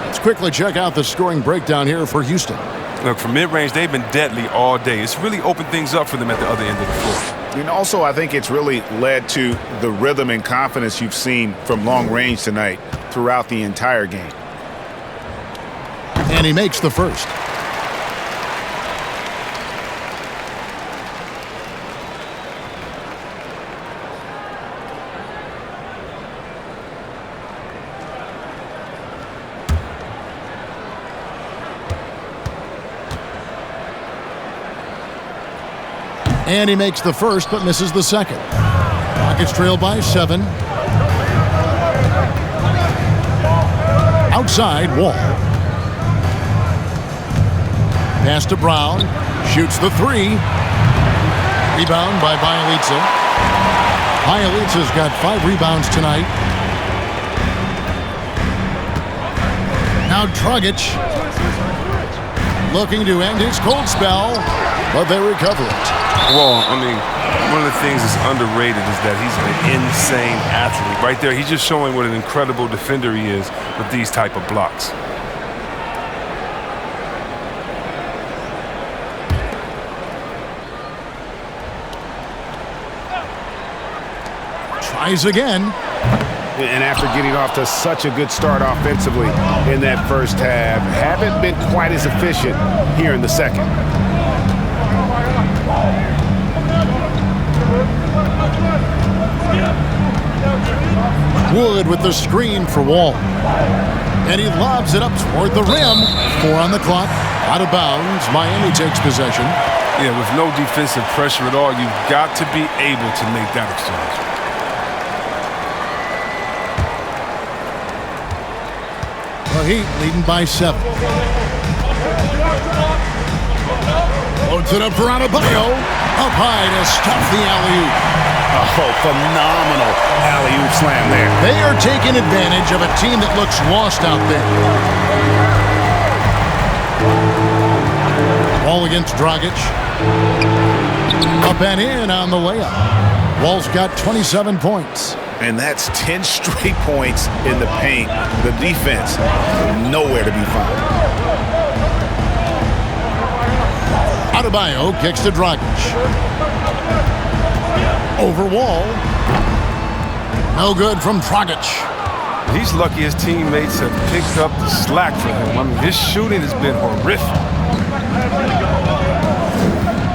Let's quickly check out the scoring breakdown here for Houston.
Look, from mid-range, they've been deadly all day. It's really opened things up for them at the other end of the floor.
And also, I think it's really led to the rhythm and confidence you've seen from long range tonight throughout the entire game.
And he makes the first. And he makes the first, but misses the second. Rockets trail by 7. Outside, Wall. Pass to Brown. Shoots the 3. Rebound by Bielitsa. Bielitsa's got 5 rebounds tonight. Now Dragic. Looking to end his cold spell, but they recover it.
Well, I mean, one of the things that's underrated is that he's an insane athlete. Right there, he's just showing what an incredible defender he is with these type of blocks.
Tries again.
And after getting off to such a good start offensively in that first half, haven't been quite as efficient here in the second.
Wood with the screen for Wall. And he lobs it up toward the rim. 4 on the clock. Out of bounds. Miami takes possession.
Yeah, with no defensive pressure at all, you've got to be able to make that exchange.
The Heat leading by 7. Loads it up for Adebayo. Up high to stuff the alley-oop.
Oh, phenomenal alley-oop slam there.
They are taking advantage of a team that looks lost out there. Wall against Dragic. Up and in on the layup. Wall's got 27 points.
And that's 10 straight points in the paint. The defense, nowhere to be found.
Adebayo kicks to Dragic. Over Wall. No good from Dragic.
He's lucky his teammates have picked up the slack for him. I mean, his shooting has been horrific.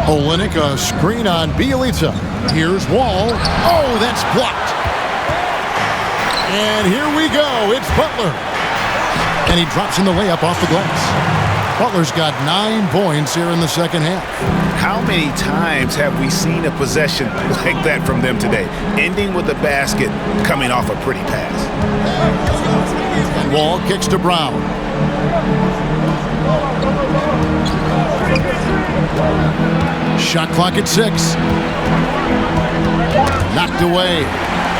Olynyk, a screen on Bielitsa. Here's Wall. Oh, that's blocked. And here we go. It's Butler. And he drops in the layup off the glass. Butler's got 9 points here in the second half.
How many times have we seen a possession like that from them today? Ending with the basket, coming off a pretty pass.
And Wall kicks to Brown. Shot clock at 6. Knocked away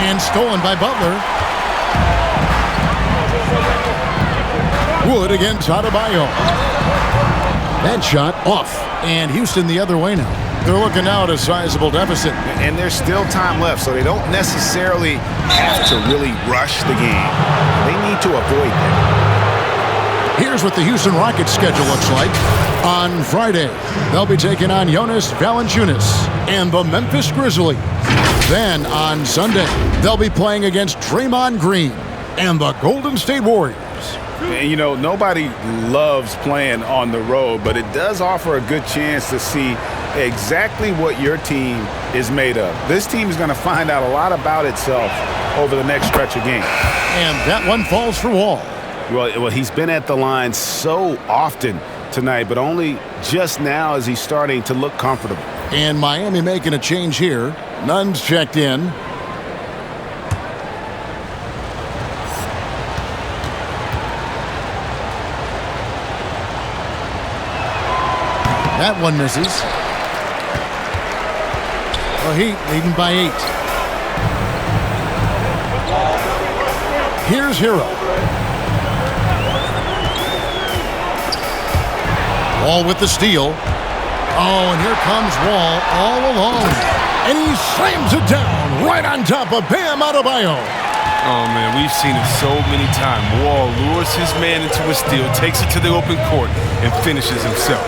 and stolen by Butler. Wood against Adebayo. That shot off. And Houston the other way now. They're looking now at a sizable deficit.
And there's still time left, so they don't necessarily have to really rush the game. They need to avoid that.
Here's what the Houston Rockets schedule looks like. On Friday, they'll be taking on Jonas Valanciunas and the Memphis Grizzlies. Then on Sunday, they'll be playing against Draymond Green and the Golden State Warriors.
And, you know, nobody loves playing on the road, but it does offer a good chance to see exactly what your team is made of. This team is going to find out a lot about itself over the next stretch of games.
And that one falls for Wall.
Well, he's been at the line so often tonight, but only just now is he starting to look comfortable.
And Miami making a change here. Nunn's checked in. That one misses. The Heat leading by 8. Here's Hero. Wall with the steal. Oh, and here comes Wall all alone. And he slams it down right on top of Bam Adebayo.
Oh, man, we've seen it so many times. Wall lures his man into a steal, takes it to the open court, and finishes himself.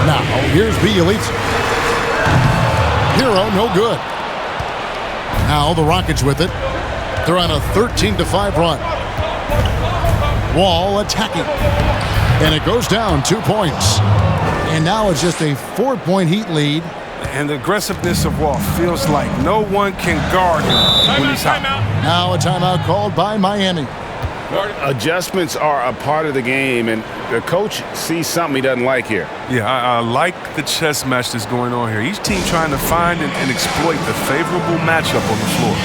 Now, here's Bielitsa. Hero, no good. Now the Rockets with it. They're on a 13-5 run. Wall attacking. And it goes down 2 points. And now it's just a 4-point Heat lead.
And the aggressiveness of Wall feels like no one can guard him when he's hot.
Now a timeout called by Miami.
Adjustments are a part of the game, and the coach sees something he doesn't like here.
Yeah, I like the chess match that's going on here. Each team trying to find and exploit the favorable matchup on the floor.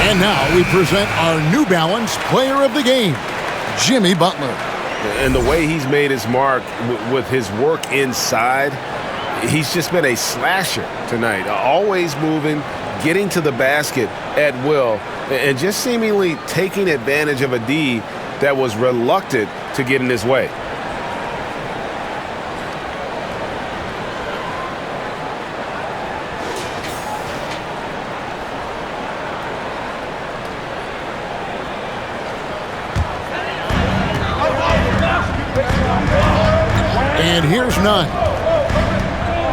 And now we present our New Balance Player of the Game, Jimmy Butler.
And the way he's made his mark with his work inside, he's just been a slasher tonight. Always moving, getting to the basket at will, and just seemingly taking advantage of a D that was reluctant to get in his way.
And here's Nunn.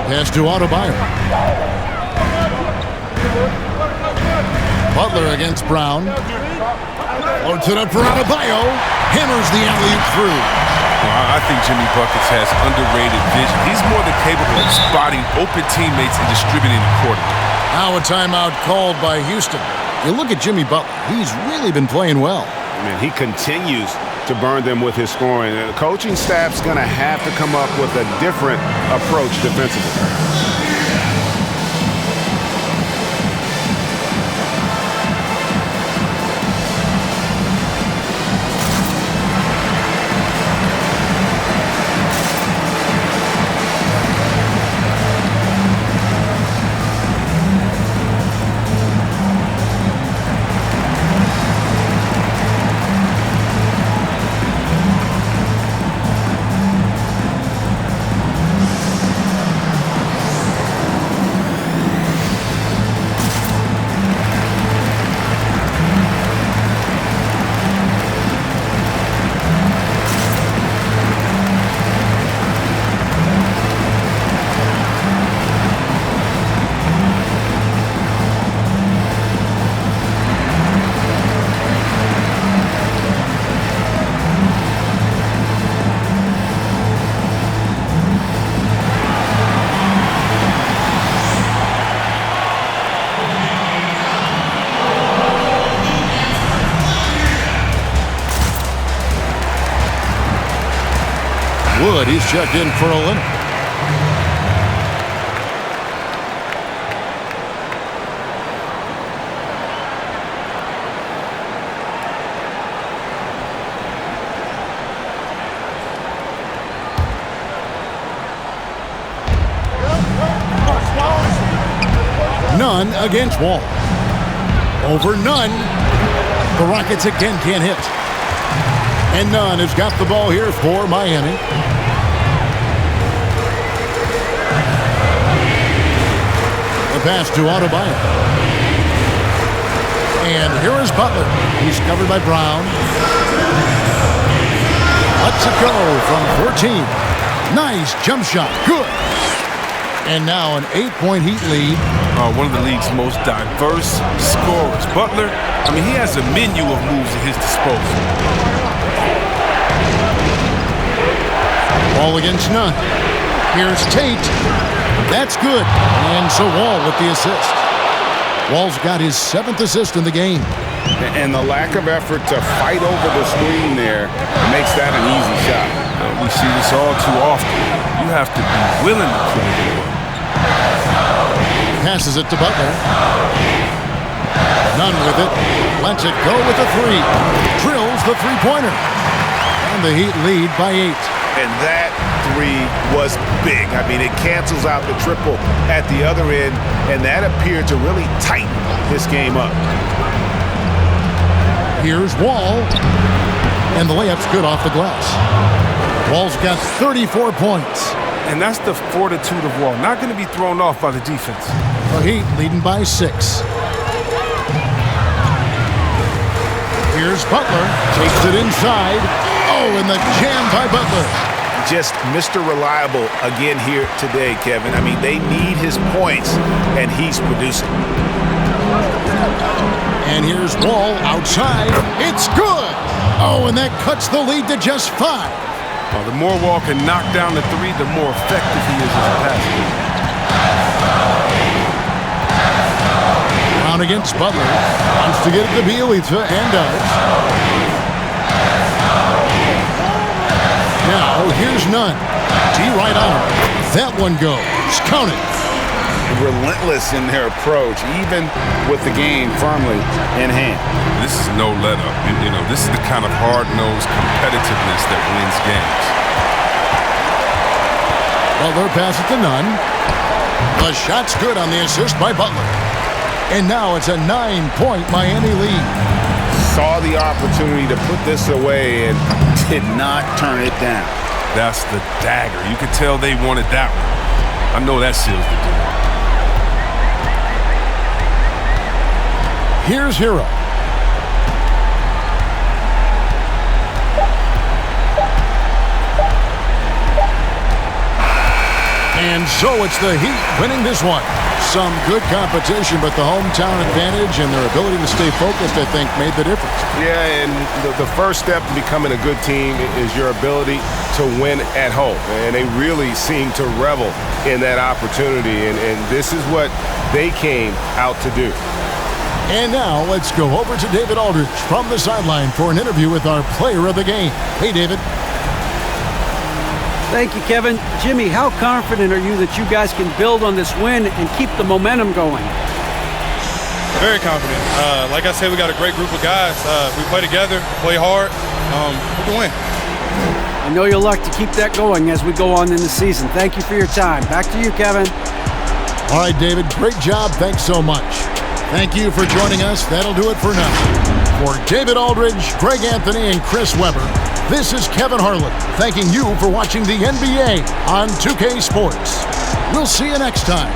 Pass to Adebayo. Butler against Brown. Loads it up for Adebayo. Hammers the alley-oop through.
I think Jimmy Buckets has underrated vision. He's more than capable of spotting open teammates and distributing accordingly.
Now a timeout called by Houston. You look at Jimmy Butler. He's really been playing well.
Man, he continues to burn them with his scoring. The coaching staff's going to have to come up with a different approach defensively.
Wood, he's checked in for a limit. None against Wall. Over Nunn. The Rockets again can't hit. And Nunn has got the ball here for Miami. The pass to Adebayo. And here is Butler. He's covered by Brown. Lets it go from 14. Nice jump shot. Good. And now an 8-point Heat lead.
One of the league's most diverse scorers. Butler, I mean, he has a menu of moves at his disposal.
Ball against Nunn. Here's Tate. That's good. And so Wall with the assist. Wall's got his 7th assist in the game.
And the lack of effort to fight over the screen there makes that an easy shot.
We see this all too often. You have to be willing to put it in.
Passes it to Butler. Nunn with it. Lets it go with the three. Drills the three-pointer. And the Heat lead by 8.
And that three was big. I mean, it cancels out the triple at the other end, and that appeared to really tighten this game up.
Here's Wall. And the layup's good off the glass. Wall's got 34 points.
And that's the fortitude of Wall. Not going to be thrown off by the defense.
The Heat leading by 6. Here's Butler. Takes it inside. Oh, and the jam by Butler.
Just Mr. Reliable again here today, Kevin. I mean, they need his points, and he's producing.
And here's Wall outside. It's good. Oh, and that cuts the lead to just 5.
The more Wall can knock down the three, the more effective he is as a passer.
Brown against Butler. Wants to get it to Bielitsa and does. Now here's Nunn. D right on him. That one goes. Count it.
Relentless in their approach, even with the game firmly in hand.
This is no let-up. You know, this is the kind of hard-nosed competitiveness that wins games.
Butler passes to Nunn. The shot's good on the assist by Butler. And now it's a 9-point Miami lead.
Saw the opportunity to put this away and did not turn it down.
That's the dagger. You could tell they wanted that one. I know that seals the deal.
Here's Hero. And so it's the Heat winning this one. Some good competition, but the hometown advantage and their ability to stay focused, I think, made the difference.
Yeah, and the first step in becoming a good team is your ability to win at home. And they really seem to revel in that opportunity, and this is what they came out to do.
And now let's go over to David Aldridge from the sideline for an interview with our player of the game. Hey, David.
Thank you, Kevin. Jimmy, how confident are you that you guys can build on this win and keep the momentum going?
Very confident. Like I said, we got a great group of guys. We play together, play hard. We can win.
I know you'll like to keep that going as we go on in the season. Thank you for your time. Back to you, Kevin.
All right, David. Great job. Thanks so much. Thank you for joining us. That'll do it for now. For David Aldridge, Greg Anthony, and Chris Webber, this is Kevin Harlan thanking you for watching the NBA on 2K Sports. We'll see you next time.